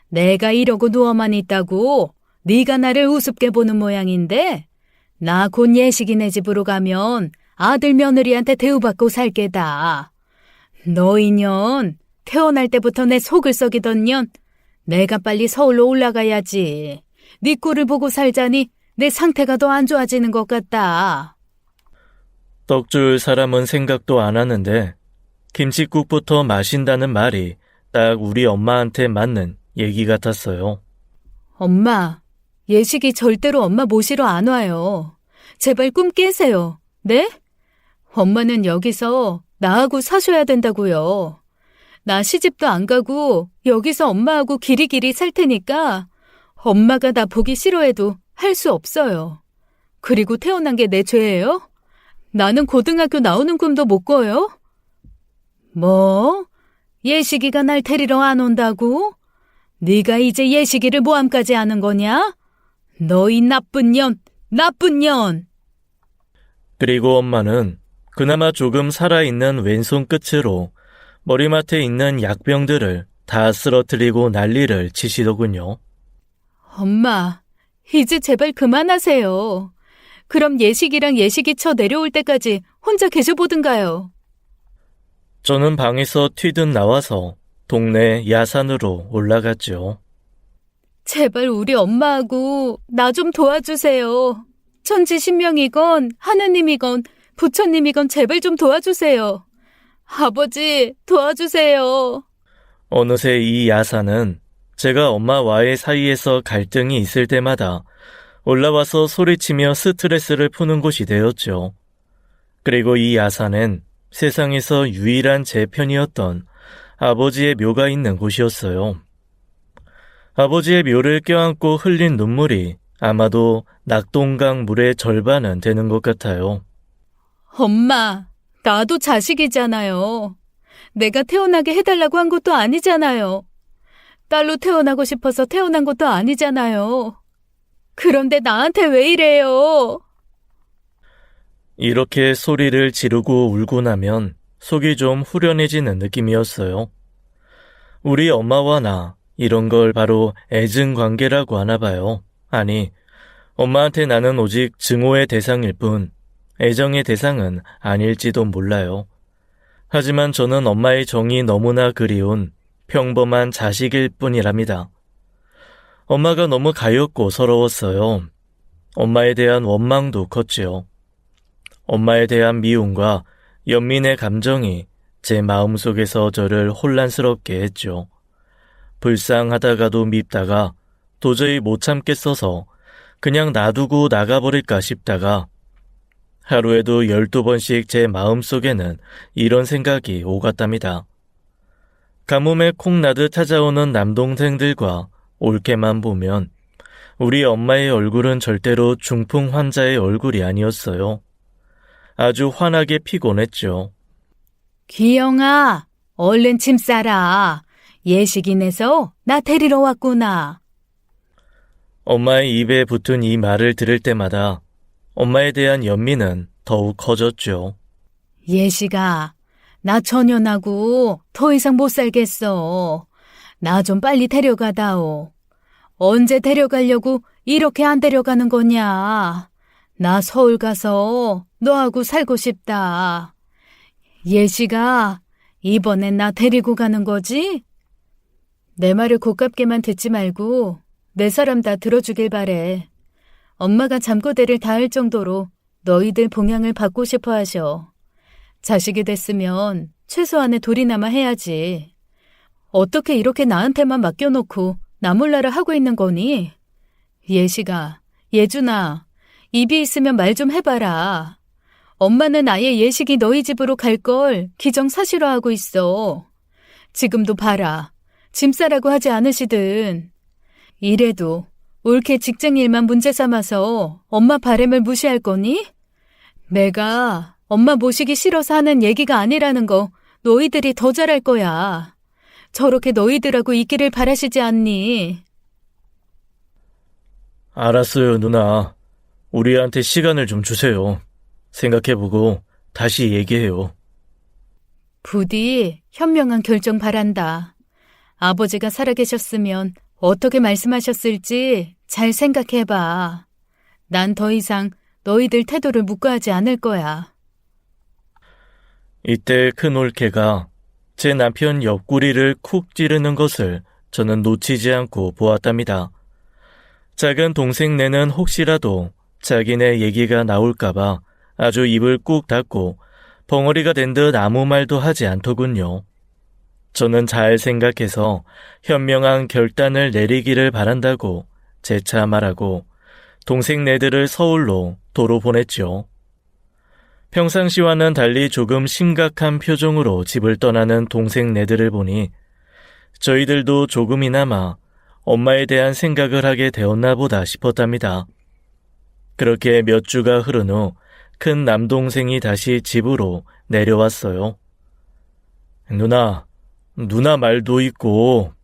내가 이러고 누워만 있다고 네가 나를 우습게 보는 모양인데 나 곧 예식이네 집으로 가면 아들 며느리한테 대우받고 살 게다. 너 이년 태어날 때부터 내 속을 썩이던 년 내가 빨리 서울로 올라가야지. 네 꼴을 보고 살자니 내 상태가 더 안 좋아지는 것 같다. 떡 줄 사람은 생각도 안 하는데 김칫국부터 마신다는 말이 딱 우리 엄마한테 맞는 얘기 같았어요. 엄마, 예식이 절대로 엄마 모시러 안 와요. 제발 꿈 깨세요. 네? 엄마는 여기서 나하고 사셔야 된다고요. 나 시집도 안 가고 여기서 엄마하고 길이길이 살 테니까 엄마가 나 보기 싫어해도 할 수 없어요. 그리고 태어난 게 내 죄예요? 나는 고등학교 나오는 꿈도 못 꿔요? 뭐? 예식이가 날 데리러 안 온다고? 네가 이제 예식이를 모함까지 하는 거냐? 너희 나쁜 년, 나쁜 년! 그리고 엄마는 그나마 조금 살아있는 왼손 끝으로 머리맡에 있는 약병들을 다 쓰러뜨리고 난리를 치시더군요. 엄마, 이제 제발 그만하세요. 그럼 예식이랑 예식이 쳐 내려올 때까지 혼자 계셔보든가요. 저는 방에서 튀듯 나와서 동네 야산으로 올라갔죠. 제발 우리 엄마하고 나 좀 도와주세요. 천지신명이건 하느님이건 부처님이건 제발 좀 도와주세요. 아버지, 도와주세요. 어느새 이 야산은 제가 엄마와의 사이에서 갈등이 있을 때마다 올라와서 소리치며 스트레스를 푸는 곳이 되었죠. 그리고 이 야산엔 세상에서 유일한 제 편이었던 아버지의 묘가 있는 곳이었어요. 아버지의 묘를 껴안고 흘린 눈물이 아마도 낙동강 물의 절반은 되는 것 같아요. 엄마, 나도 자식이잖아요. 내가 태어나게 해달라고 한 것도 아니잖아요. 딸로 태어나고 싶어서 태어난 것도 아니잖아요. 그런데 나한테 왜 이래요? 이렇게 소리를 지르고 울고 나면 속이 좀 후련해지는 느낌이었어요. 우리 엄마와 나, 이런 걸 바로 애증 관계라고 하나 봐요. 아니, 엄마한테 나는 오직 증오의 대상일 뿐 애정의 대상은 아닐지도 몰라요. 하지만 저는 엄마의 정이 너무나 그리운 평범한 자식일 뿐이랍니다. 엄마가 너무 가엾고 서러웠어요. 엄마에 대한 원망도 컸지요. 엄마에 대한 미움과 연민의 감정이 제 마음속에서 저를 혼란스럽게 했죠. 불쌍하다가도 밉다가 도저히 못 참겠어서 그냥 놔두고 나가버릴까 싶다가 하루에도 12번씩 제 마음속에는 이런 생각이 오갔답니다. 가뭄에 콩나듯 찾아오는 남동생들과 올케만 보면 우리 엄마의 얼굴은 절대로 중풍 환자의 얼굴이 아니었어요. 아주 환하게 피곤했죠. 기영아, 얼른 짐 싸라. 예식인에서 나 데리러 왔구나. 엄마의 입에 붙은 이 말을 들을 때마다 엄마에 대한 연민은 더욱 커졌죠. 예식아, 나 전현하고 더 이상 못 살겠어. 나 좀 빨리 데려가다오. 언제 데려가려고 이렇게 안 데려가는 거냐. 나 서울 가서 너하고 살고 싶다. 예시가 이번엔 나 데리고 가는 거지? 내 말을 고깝게만 듣지 말고 내 사람 다 들어주길 바래. 엄마가 잠꼬대를 다할 정도로 너희들 봉양을 받고 싶어 하셔. 자식이 됐으면 최소한의 돌이나마 해야지. 어떻게 이렇게 나한테만 맡겨놓고 나 몰라라 하고 있는 거니? 예시가, 예준아, 입이 있으면 말 좀 해봐라. 엄마는 아예 예식이 너희 집으로 갈 걸 기정사실화하고 있어. 지금도 봐라. 짐 싸라고 하지 않으시든. 이래도 옳게 직장 일만 문제 삼아서 엄마 바램을 무시할 거니? 내가 엄마 모시기 싫어서 하는 얘기가 아니라는 거 너희들이 더 잘할 거야. 저렇게 너희들하고 있기를 바라시지 않니? 알았어요, 누나. 우리한테 시간을 좀 주세요. 생각해보고 다시 얘기해요. 부디 현명한 결정 바란다. 아버지가 살아계셨으면 어떻게 말씀하셨을지 잘 생각해봐. 난 더 이상 너희들 태도를 묵과하지 않을 거야. 이때 큰 올케가 제 남편 옆구리를 쿡 찌르는 것을 저는 놓치지 않고 보았답니다. 작은 동생네는 혹시라도 자기네 얘기가 나올까봐 아주 입을 꾹 닫고 벙어리가 된 듯 아무 말도 하지 않더군요. 저는 잘 생각해서 현명한 결단을 내리기를 바란다고 재차 말하고 동생네들을 서울로 도로 보냈죠. 평상시와는 달리 조금 심각한 표정으로 집을 떠나는 동생네들을 보니 저희들도 조금이나마 엄마에 대한 생각을 하게 되었나 보다 싶었답니다. 그렇게 몇 주가 흐른 후 큰 남동생이 다시 집으로 내려왔어요. 누나 말도 있고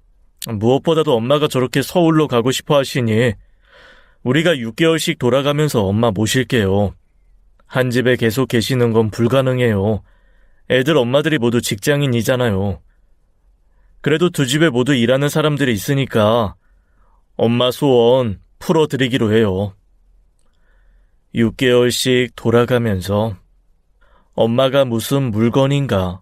무엇보다도 엄마가 저렇게 서울로 가고 싶어 하시니 우리가 6개월씩 돌아가면서 엄마 모실게요. 한 집에 계속 계시는 건 불가능해요. 애들 엄마들이 모두 직장인이잖아요. 그래도 두 집에 모두 일하는 사람들이 있으니까 엄마 소원 풀어드리기로 해요. 6개월씩 돌아가면서 엄마가 무슨 물건인가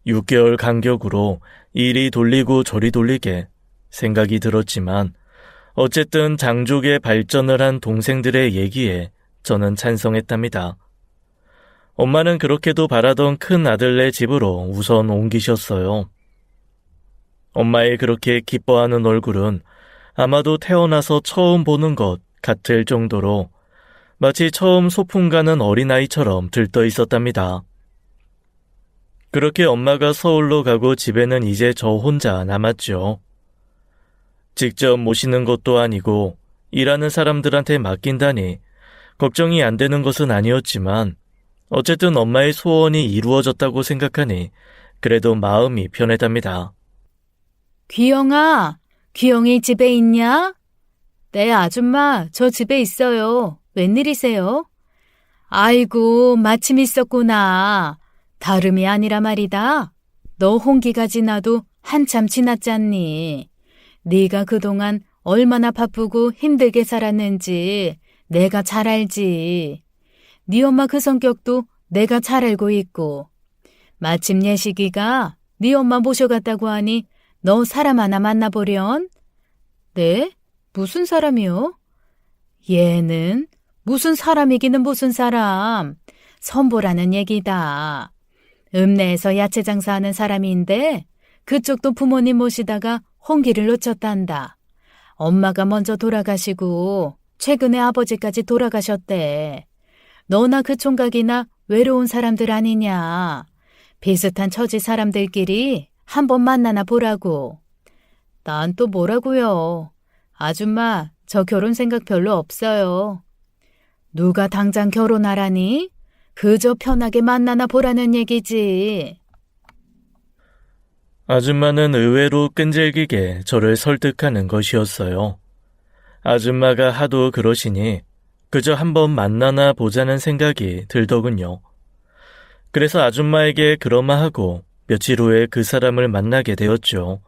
6개월 간격으로 이리 돌리고 저리 돌리게 생각이 들었지만 어쨌든 장족의 발전을 한 동생들의 얘기에 저는 찬성했답니다. 엄마는 그렇게도 바라던 큰 아들네 집으로 우선 옮기셨어요. 엄마의 그렇게 기뻐하는 얼굴은 아마도 태어나서 처음 보는 것 같을 정도로 마치 처음 소풍 가는 어린아이처럼 들떠 있었답니다. 그렇게 엄마가 서울로 가고 집에는 이제 저 혼자 남았죠. 직접 모시는 것도 아니고 일하는 사람들한테 맡긴다니 걱정이 안 되는 것은 아니었지만 어쨌든 엄마의 소원이 이루어졌다고 생각하니 그래도 마음이 편했답니다. 귀영아, 귀영이 집에 있냐? 네, 아줌마, 저 집에 있어요. 웬일이세요? 아이고, 마침 있었구나. 다름이 아니라 말이다. 너 홍기가 지나도 한참 지났잖니. 네가 그동안 얼마나 바쁘고 힘들게 살았는지 내가 잘 알지. 네 엄마 그 성격도 내가 잘 알고 있고. 마침 예식이가 네 엄마 모셔갔다고 하니 너 사람 하나 만나보련? 네? 무슨 사람이요? 얘는 무슨 사람이기는 무슨 사람. 선보라는 얘기다. 읍내에서 야채 장사하는 사람인데 그쪽도 부모님 모시다가 홍기를 놓쳤단다. 엄마가 먼저 돌아가시고 최근에 아버지까지 돌아가셨대. 너나 그 총각이나 외로운 사람들 아니냐. 비슷한 처지 사람들끼리 한번 만나나 보라고. 난 또 뭐라고요. 아줌마, 저 결혼 생각 별로 없어요. 누가 당장 결혼하라니? 그저 편하게 만나나 보라는 얘기지. 아줌마는 의외로 끈질기게 저를 설득하는 것이었어요. 아줌마가 하도 그러시니 그저 한번 만나나 보자는 생각이 들더군요. 그래서 아줌마에게 그러마하고 며칠 후에 그 사람을 만나게 되었죠.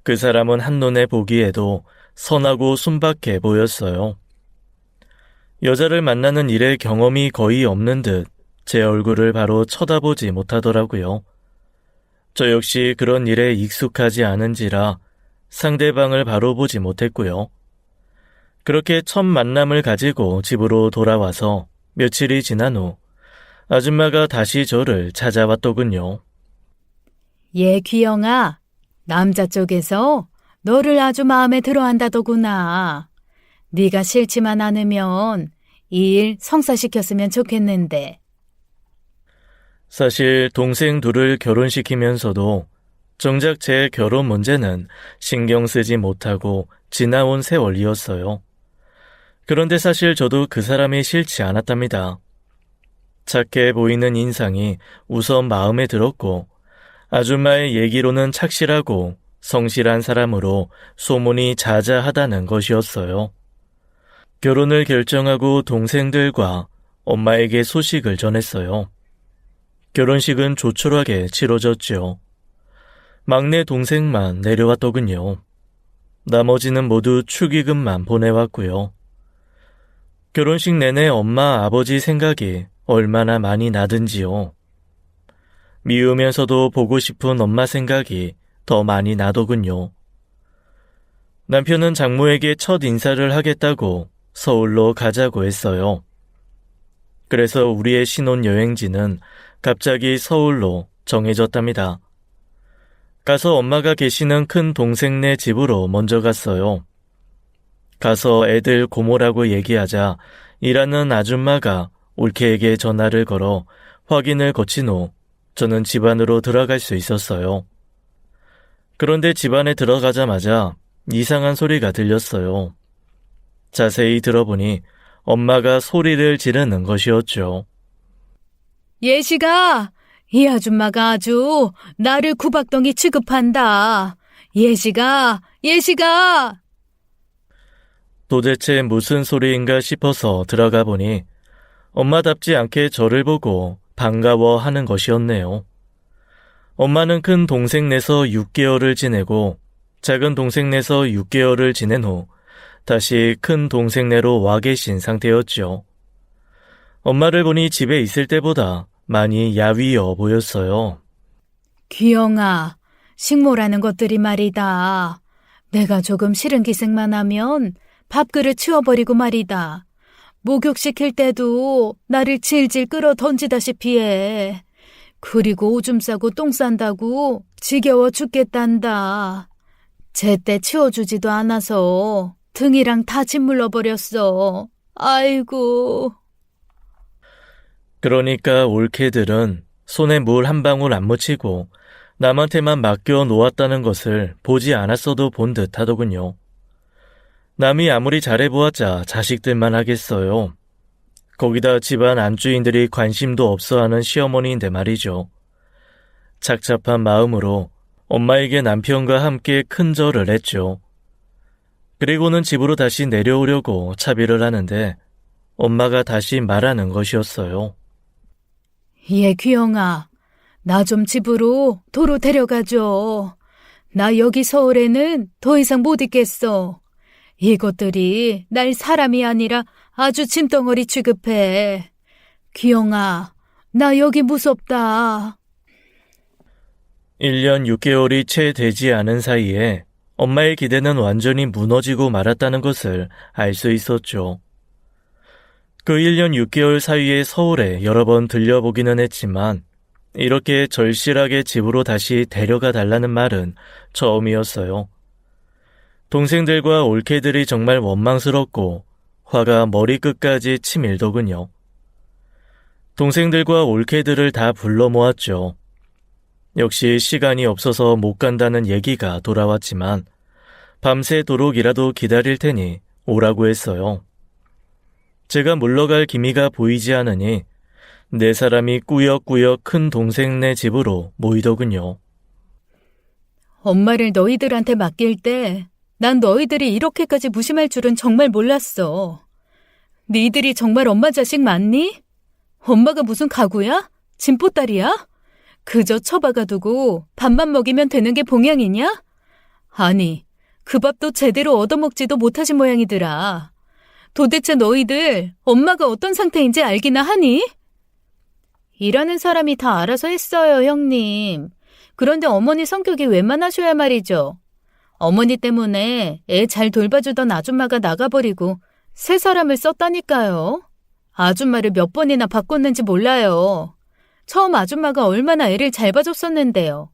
그 사람은 한눈에 보기에도 선하고 순박해 보였어요. 여자를 만나는 일에 경험이 거의 없는 듯 제 얼굴을 바로 쳐다보지 못하더라고요. 저 역시 그런 일에 익숙하지 않은지라 상대방을 바로 보지 못했고요. 그렇게 첫 만남을 가지고 집으로 돌아와서 며칠이 지난 후 아줌마가 다시 저를 찾아왔더군요. 예, 귀영아. 남자 쪽에서 너를 아주 마음에 들어 한다더구나. 네가 싫지만 않으면 이 일 성사시켰으면 좋겠는데. 사실 동생 둘을 결혼시키면서도 정작 제 결혼 문제는 신경 쓰지 못하고 지나온 세월이었어요. 그런데 사실 저도 그 사람이 싫지 않았답니다. 착해 보이는 인상이 우선 마음에 들었고 아줌마의 얘기로는 착실하고 성실한 사람으로 소문이 자자하다는 것이었어요. 결혼을 결정하고 동생들과 엄마에게 소식을 전했어요. 결혼식은 조촐하게 치러졌죠. 막내 동생만 내려왔더군요. 나머지는 모두 축의금만 보내왔고요. 결혼식 내내 엄마, 아버지 생각이 얼마나 많이 나든지요. 미우면서도 보고 싶은 엄마 생각이 더 많이 나더군요. 남편은 장모에게 첫 인사를 하겠다고 서울로 가자고 했어요. 그래서 우리의 신혼여행지는 갑자기 서울로 정해졌답니다. 가서 엄마가 계시는 큰 동생네 집으로 먼저 갔어요. 가서 애들 고모라고 얘기하자 일하는 아줌마가 올케에게 전화를 걸어 확인을 거친 후 저는 집 안으로 들어갈 수 있었어요. 그런데 집 안에 들어가자마자 이상한 소리가 들렸어요. 자세히 들어보니 엄마가 소리를 지르는 것이었죠. 예시가, 이 아줌마가 아주 나를 구박덩이 취급한다. 예시가. 도대체 무슨 소리인가 싶어서 들어가 보니 엄마답지 않게 저를 보고 반가워하는 것이었네요. 엄마는 큰 동생네서 6개월을 지내고 작은 동생네서 6개월을 지낸 후 다시 큰 동생네로 와 계신 상태였죠. 엄마를 보니 집에 있을 때보다 많이 야위어 보였어요. 귀영아, 식모라는 것들이 말이다. 내가 조금 싫은 기색만 하면 밥그릇 치워버리고 말이다. 목욕시킬 때도 나를 질질 끌어 던지다시피 해. 그리고 오줌 싸고 똥 싼다고 지겨워 죽겠단다. 제때 치워주지도 않아서 등이랑 다 짓물러 버렸어. 아이고. 그러니까 올케들은 손에 물 한 방울 안 묻히고 남한테만 맡겨 놓았다는 것을 보지 않았어도 본 듯 하더군요. 남이 아무리 잘해보았자 자식들만 하겠어요. 거기다 집안 안주인들이 관심도 없어하는 시어머니인데 말이죠. 착잡한 마음으로 엄마에게 남편과 함께 큰 절을 했죠. 그리고는 집으로 다시 내려오려고 차비를 하는데 엄마가 다시 말하는 것이었어요. 예, 귀영아. 나 좀 집으로 도로 데려가줘. 나 여기 서울에는 더 이상 못 있겠어. 이것들이 날 사람이 아니라 아주 짐덩어리 취급해. 귀영아, 나 여기 무섭다. 1년 6개월이 채 되지 않은 사이에 엄마의 기대는 완전히 무너지고 말았다는 것을 알 수 있었죠. 그 1년 6개월 사이에 서울에 여러 번 들려보기는 했지만 이렇게 절실하게 집으로 다시 데려가 달라는 말은 처음이었어요. 동생들과 올케들이 정말 원망스럽고 화가 머리끝까지 치밀더군요. 동생들과 올케들을 다 불러 모았죠. 역시 시간이 없어서 못 간다는 얘기가 돌아왔지만 밤새도록이라도 기다릴 테니 오라고 했어요. 제가 물러갈 기미가 보이지 않으니 네 사람이 꾸역꾸역 큰 동생네 집으로 모이더군요. 엄마를 너희들한테 맡길 때 난 너희들이 이렇게까지 무심할 줄은 정말 몰랐어. 니들이 정말 엄마 자식 맞니? 엄마가 무슨 가구야? 진보딸이야? 그저 처박아두고 밥만 먹이면 되는 게 봉양이냐? 아니, 그 밥도 제대로 얻어먹지도 못하신 모양이더라. 도대체 너희들 엄마가 어떤 상태인지 알기나 하니? 일하는 사람이 다 알아서 했어요, 형님. 그런데 어머니 성격이 웬만하셔야 말이죠. 어머니 때문에 애 잘 돌봐주던 아줌마가 나가버리고 새 사람을 썼다니까요. 아줌마를 몇 번이나 바꿨는지 몰라요. 처음 아줌마가 얼마나 애를 잘 봐줬었는데요.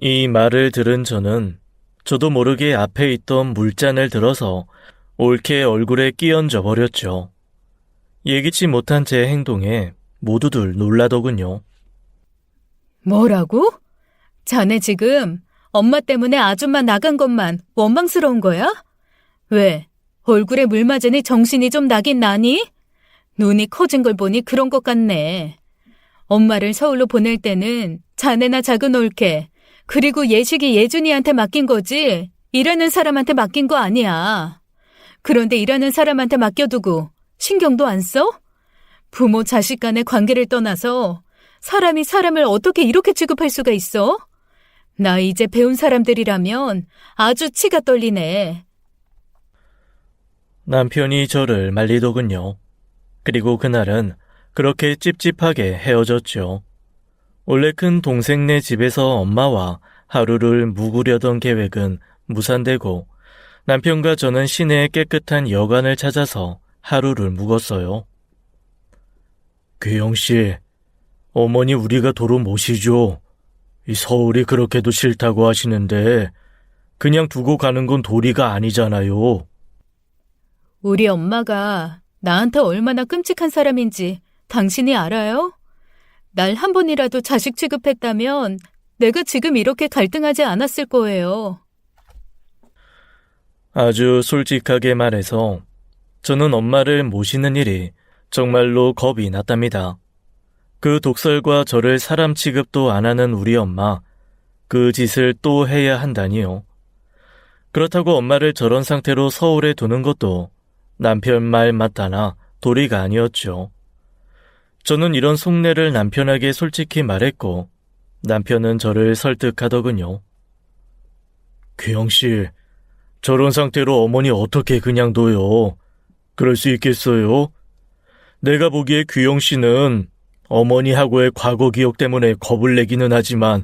이 말을 들은 저는 저도 모르게 앞에 있던 물잔을 들어서 옳게 얼굴에 끼얹어 버렸죠. 예기치 못한 제 행동에 모두들 놀라더군요. 뭐라고? 자네 지금 엄마 때문에 아줌마 나간 것만 원망스러운 거야? 왜? 얼굴에 물 맞으니 정신이 좀 나긴 나니? 눈이 커진 걸 보니 그런 것 같네. 엄마를 서울로 보낼 때는 자네나 작은 올케, 그리고 예식이 예준이한테 맡긴 거지 일하는 사람한테 맡긴 거 아니야. 그런데 일하는 사람한테 맡겨두고 신경도 안 써? 부모 자식 간의 관계를 떠나서 사람이 사람을 어떻게 이렇게 취급할 수가 있어? 나 이제 배운 사람들이라면 아주 치가 떨리네. 남편이 저를 말리더군요. 그리고 그날은 그렇게 찝찝하게 헤어졌죠. 원래 큰 동생네 집에서 엄마와 하루를 묵으려던 계획은 무산되고 남편과 저는 시내의 깨끗한 여관을 찾아서 하루를 묵었어요. 귀영씨, 어머니 우리가 도로 모시죠. 이 서울이 그렇게도 싫다고 하시는데 그냥 두고 가는 건 도리가 아니잖아요. 우리 엄마가 나한테 얼마나 끔찍한 사람인지 당신이 알아요? 날 한 번이라도 자식 취급했다면 내가 지금 이렇게 갈등하지 않았을 거예요. 아주 솔직하게 말해서 저는 엄마를 모시는 일이 정말로 겁이 났답니다. 그 독설과 저를 사람 취급도 안 하는 우리 엄마, 그 짓을 또 해야 한다니요. 그렇다고 엄마를 저런 상태로 서울에 두는 것도 남편 말 맞다나 도리가 아니었죠. 저는 이런 속내를 남편에게 솔직히 말했고 남편은 저를 설득하더군요. 귀영씨, 저런 상태로 어머니 어떻게 그냥 둬요? 그럴 수 있겠어요? 내가 보기에 귀영씨는 어머니하고의 과거 기억 때문에 겁을 내기는 하지만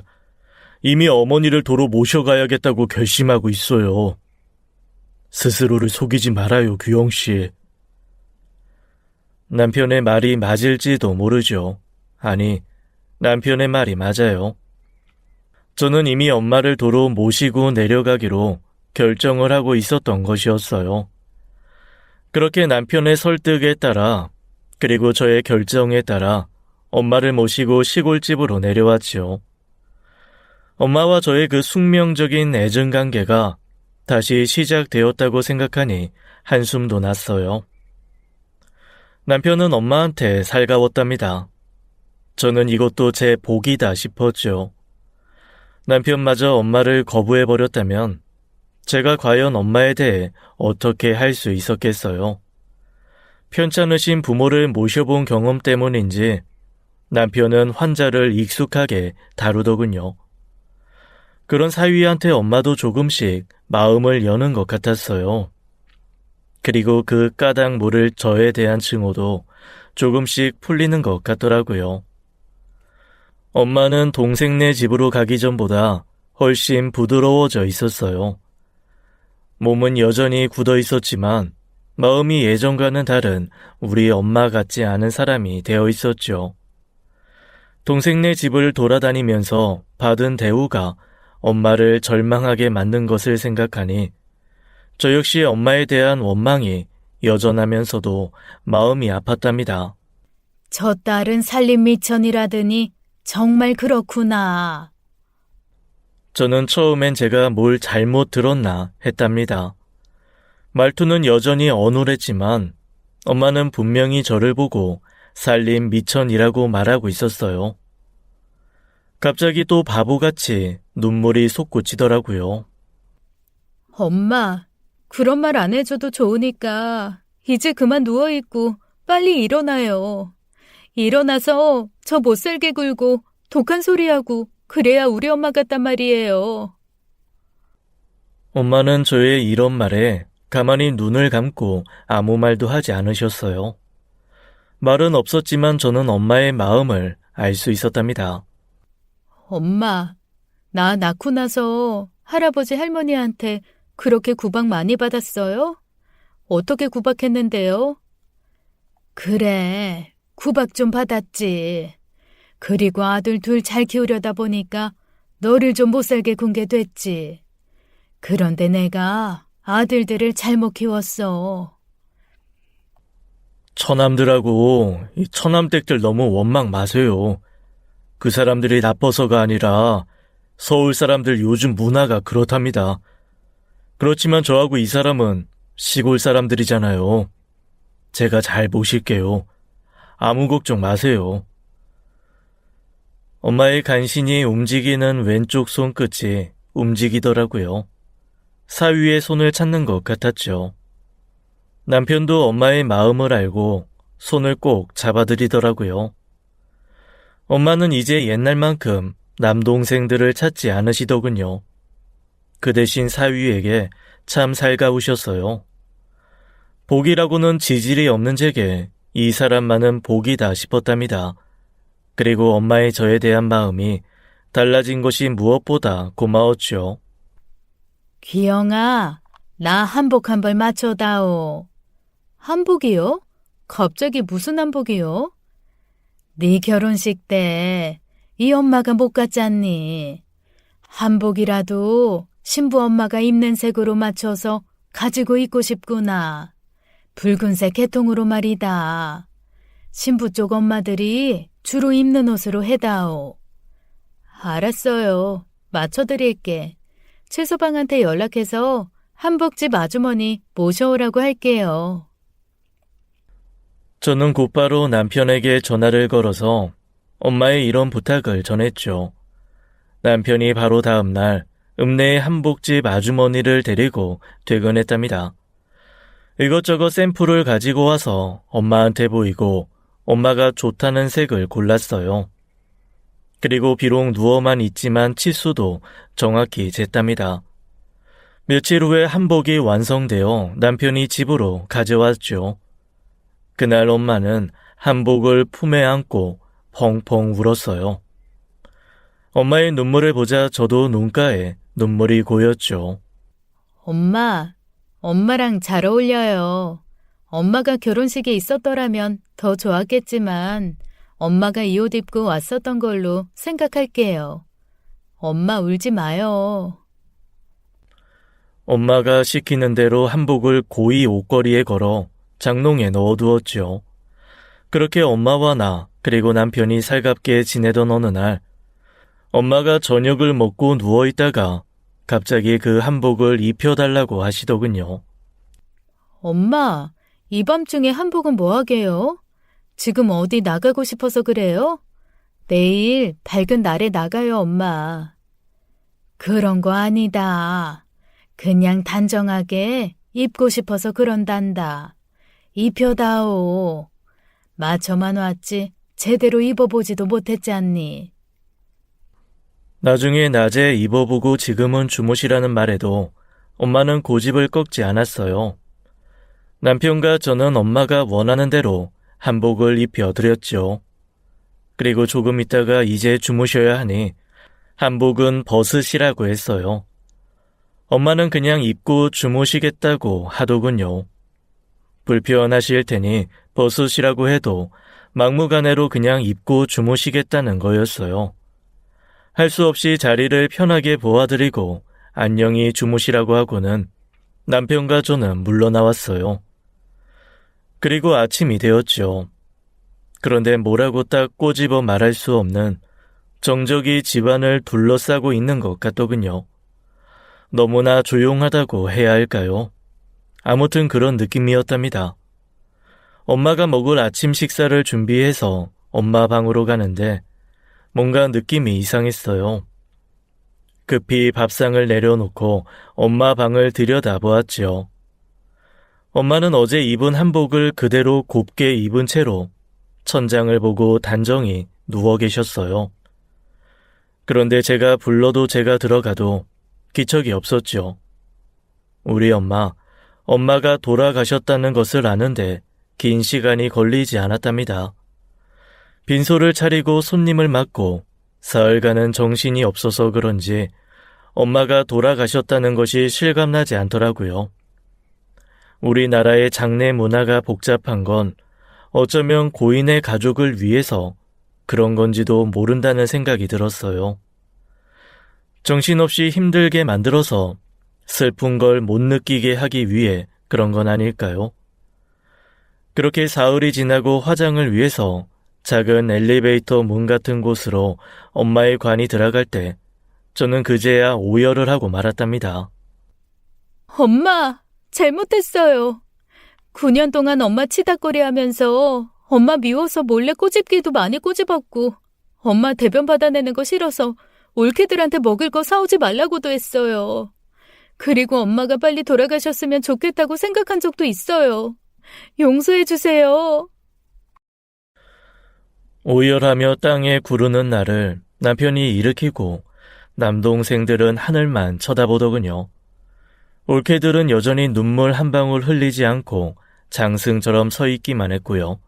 이미 어머니를 도로 모셔가야겠다고 결심하고 있어요. 스스로를 속이지 말아요, 귀영씨. 남편의 말이 맞을지도 모르죠. 아니, 남편의 말이 맞아요. 저는 이미 엄마를 도로 모시고 내려가기로 결정을 하고 있었던 것이었어요. 그렇게 남편의 설득에 따라 그리고 저의 결정에 따라 엄마를 모시고 시골집으로 내려왔지요. 엄마와 저의 그 숙명적인 애증관계가 다시 시작되었다고 생각하니 한숨도 났어요. 남편은 엄마한테 살가웠답니다. 저는 이것도 제 복이다 싶었죠. 남편마저 엄마를 거부해버렸다면 제가 과연 엄마에 대해 어떻게 할 수 있었겠어요? 편찮으신 부모를 모셔본 경험 때문인지 남편은 환자를 익숙하게 다루더군요. 그런 사위한테 엄마도 조금씩 마음을 여는 것 같았어요. 그리고 그 까닭 모를 저에 대한 증오도 조금씩 풀리는 것 같더라고요. 엄마는 동생네 집으로 가기 전보다 훨씬 부드러워져 있었어요. 몸은 여전히 굳어 있었지만 마음이 예전과는 다른 우리 엄마 같지 않은 사람이 되어 있었죠. 동생네 집을 돌아다니면서 받은 대우가 엄마를 절망하게 만든 것을 생각하니 저 역시 엄마에 대한 원망이 여전하면서도 마음이 아팠답니다. 저 딸은 살림미천이라더니 정말 그렇구나. 저는 처음엔 제가 뭘 잘못 들었나 했답니다. 말투는 여전히 어눌했지만 엄마는 분명히 저를 보고 살림 미천이라고 말하고 있었어요. 갑자기 또 바보같이 눈물이 솟구치더라고요. 엄마, 그런 말 안 해줘도 좋으니까 이제 그만 누워있고 빨리 일어나요. 일어나서 저 못살게 굴고 독한 소리하고 그래야 우리 엄마 같단 말이에요. 엄마는 저의 이런 말에 가만히 눈을 감고 아무 말도 하지 않으셨어요. 말은 없었지만 저는 엄마의 마음을 알 수 있었답니다. 엄마, 나 낳고 나서 할아버지 할머니한테 그렇게 구박 많이 받았어요? 어떻게 구박했는데요? 그래, 구박 좀 받았지. 그리고 아들 둘 잘 키우려다 보니까 너를 좀 못살게 군 게 됐지. 그런데 내가 아들들을 잘못 키웠어. 처남들하고 이 처남댁들 너무 원망 마세요. 그 사람들이 나빠서가 아니라 서울 사람들 요즘 문화가 그렇답니다. 그렇지만 저하고 이 사람은 시골 사람들이잖아요. 제가 잘 모실게요. 아무 걱정 마세요. 엄마의 간신히 움직이는 왼쪽 손끝이 움직이더라고요. 사위의 손을 찾는 것 같았죠. 남편도 엄마의 마음을 알고 손을 꼭 잡아드리더라고요. 엄마는 이제 옛날만큼 남동생들을 찾지 않으시더군요. 그 대신 사위에게 참 살가우셨어요. 복이라고는 지질이 없는 제게 이 사람만은 복이다 싶었답니다. 그리고 엄마의 저에 대한 마음이 달라진 것이 무엇보다 고마웠죠. 기영아, 나 한복 한 벌 맞춰다오. 한복이요? 갑자기 무슨 한복이요? 네 결혼식 때 이 엄마가 못 갔잖니. 한복이라도 신부 엄마가 입는 색으로 맞춰서 가지고 입고 싶구나. 붉은색 개통으로 말이다. 신부 쪽 엄마들이 주로 입는 옷으로 해다오. 알았어요. 맞춰드릴게. 최소방한테 연락해서 한복집 아주머니 모셔오라고 할게요. 저는 곧바로 남편에게 전화를 걸어서 엄마의 이런 부탁을 전했죠. 남편이 바로 다음 날 읍내의 한복집 아주머니를 데리고 퇴근했답니다. 이것저것 샘플을 가지고 와서 엄마한테 보이고 엄마가 좋다는 색을 골랐어요. 그리고 비록 누워만 있지만 치수도 정확히 쟀답니다. 며칠 후에 한복이 완성되어 남편이 집으로 가져왔죠. 그날 엄마는 한복을 품에 안고 펑펑 울었어요. 엄마의 눈물을 보자 저도 눈가에 눈물이 고였죠. 엄마, 엄마랑 잘 어울려요. 엄마가 결혼식에 있었더라면 더 좋았겠지만 엄마가 이 옷 입고 왔었던 걸로 생각할게요. 엄마 울지 마요. 엄마가 시키는 대로 한복을 고이 옷걸이에 걸어 장롱에 넣어두었죠. 그렇게 엄마와 나 그리고 남편이 살갑게 지내던 어느 날 엄마가 저녁을 먹고 누워있다가 갑자기 그 한복을 입혀달라고 하시더군요. 엄마, 이 밤중에 한복은 뭐 하게요? 지금 어디 나가고 싶어서 그래요? 내일 밝은 날에 나가요, 엄마. 그런 거 아니다. 그냥 단정하게 입고 싶어서 그런단다. 입혀다오. 맞춰만 왔지 제대로 입어보지도 못했잖니. 나중에 낮에 입어보고 지금은 주무시라는 말에도 엄마는 고집을 꺾지 않았어요. 남편과 저는 엄마가 원하는 대로 한복을 입혀드렸죠. 그리고 조금 있다가 이제 주무셔야 하니 한복은 벗으시라고 했어요. 엄마는 그냥 입고 주무시겠다고 하더군요. 불편하실 테니 벗으시라고 해도 막무가내로 그냥 입고 주무시겠다는 거였어요. 할 수 없이 자리를 편하게 보아드리고 안녕히 주무시라고 하고는 남편과 저는 물러나왔어요. 그리고 아침이 되었죠. 그런데 뭐라고 딱 꼬집어 말할 수 없는 정적이 집안을 둘러싸고 있는 것 같더군요. 너무나 조용하다고 해야 할까요? 아무튼 그런 느낌이었답니다. 엄마가 먹을 아침 식사를 준비해서 엄마 방으로 가는데 뭔가 느낌이 이상했어요. 급히 밥상을 내려놓고 엄마 방을 들여다보았지요. 엄마는 어제 입은 한복을 그대로 곱게 입은 채로 천장을 보고 단정히 누워 계셨어요. 그런데 제가 불러도 제가 들어가도 기척이 없었죠. 우리 엄마가 돌아가셨다는 것을 아는데 긴 시간이 걸리지 않았답니다. 빈소를 차리고 손님을 맞고 사흘간은 정신이 없어서 그런지 엄마가 돌아가셨다는 것이 실감나지 않더라고요. 우리나라의 장례 문화가 복잡한 건 어쩌면 고인의 가족을 위해서 그런 건지도 모른다는 생각이 들었어요. 정신없이 힘들게 만들어서 슬픈 걸 못 느끼게 하기 위해 그런 건 아닐까요? 그렇게 사흘이 지나고 화장을 위해서 작은 엘리베이터 문 같은 곳으로 엄마의 관이 들어갈 때 저는 그제야 오열을 하고 말았답니다. 엄마, 잘못했어요. 9년 동안 엄마 치다거리 하면서 엄마 미워서 몰래 꼬집기도 많이 꼬집었고 엄마 대변 받아내는 거 싫어서 올케들한테 먹을 거 사오지 말라고도 했어요. 그리고 엄마가 빨리 돌아가셨으면 좋겠다고 생각한 적도 있어요. 용서해 주세요. 오열하며 땅에 구르는 나를 남편이 일으키고 남동생들은 하늘만 쳐다보더군요. 올케들은 여전히 눈물 한 방울 흘리지 않고 장승처럼 서 있기만 했고요.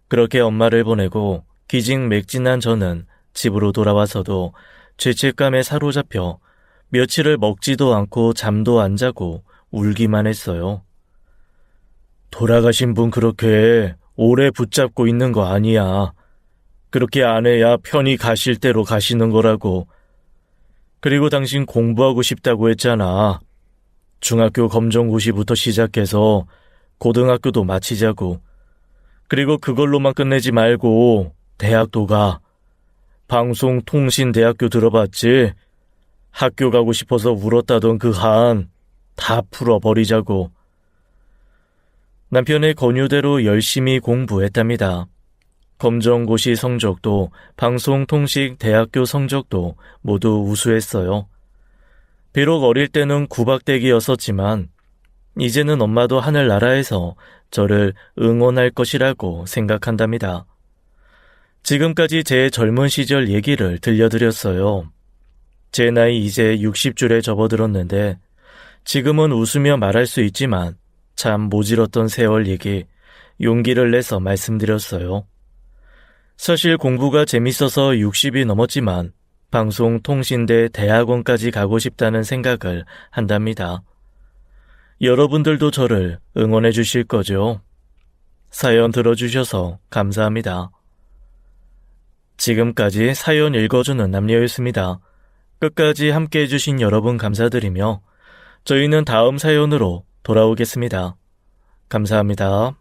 그렇게 엄마를 보내고 기직맥진한 저는 집으로 돌아와서도 죄책감에 사로잡혀 며칠을 먹지도 않고 잠도 안 자고 울기만 했어요. 돌아가신 분 그렇게 오래 붙잡고 있는 거 아니야. 그렇게 안 해야 편히 가실 대로 가시는 거라고. 그리고 당신 공부하고 싶다고 했잖아. 중학교 검정고시부터 시작해서 고등학교도 마치자고. 그리고 그걸로만 끝내지 말고 대학도 가. 방송통신대학교 들어봤지? 학교 가고 싶어서 울었다던 그 한 다 풀어버리자고. 남편의 권유대로 열심히 공부했답니다. 검정고시 성적도 방송통신대학교 성적도 모두 우수했어요. 비록 어릴 때는 구박대기였었지만 이제는 엄마도 하늘나라에서 저를 응원할 것이라고 생각한답니다. 지금까지 제 젊은 시절 얘기를 들려드렸어요. 제 나이 이제 60줄에 접어들었는데 지금은 웃으며 말할 수 있지만 참 모질었던 세월 얘기 용기를 내서 말씀드렸어요. 사실 공부가 재밌어서 60이 넘었지만 방송통신대 대학원까지 가고 싶다는 생각을 한답니다. 여러분들도 저를 응원해 주실 거죠? 사연 들어주셔서 감사합니다. 지금까지 사연 읽어주는 남녀였습니다. 끝까지 함께 해주신 여러분 감사드리며 저희는 다음 사연으로 돌아오겠습니다. 감사합니다.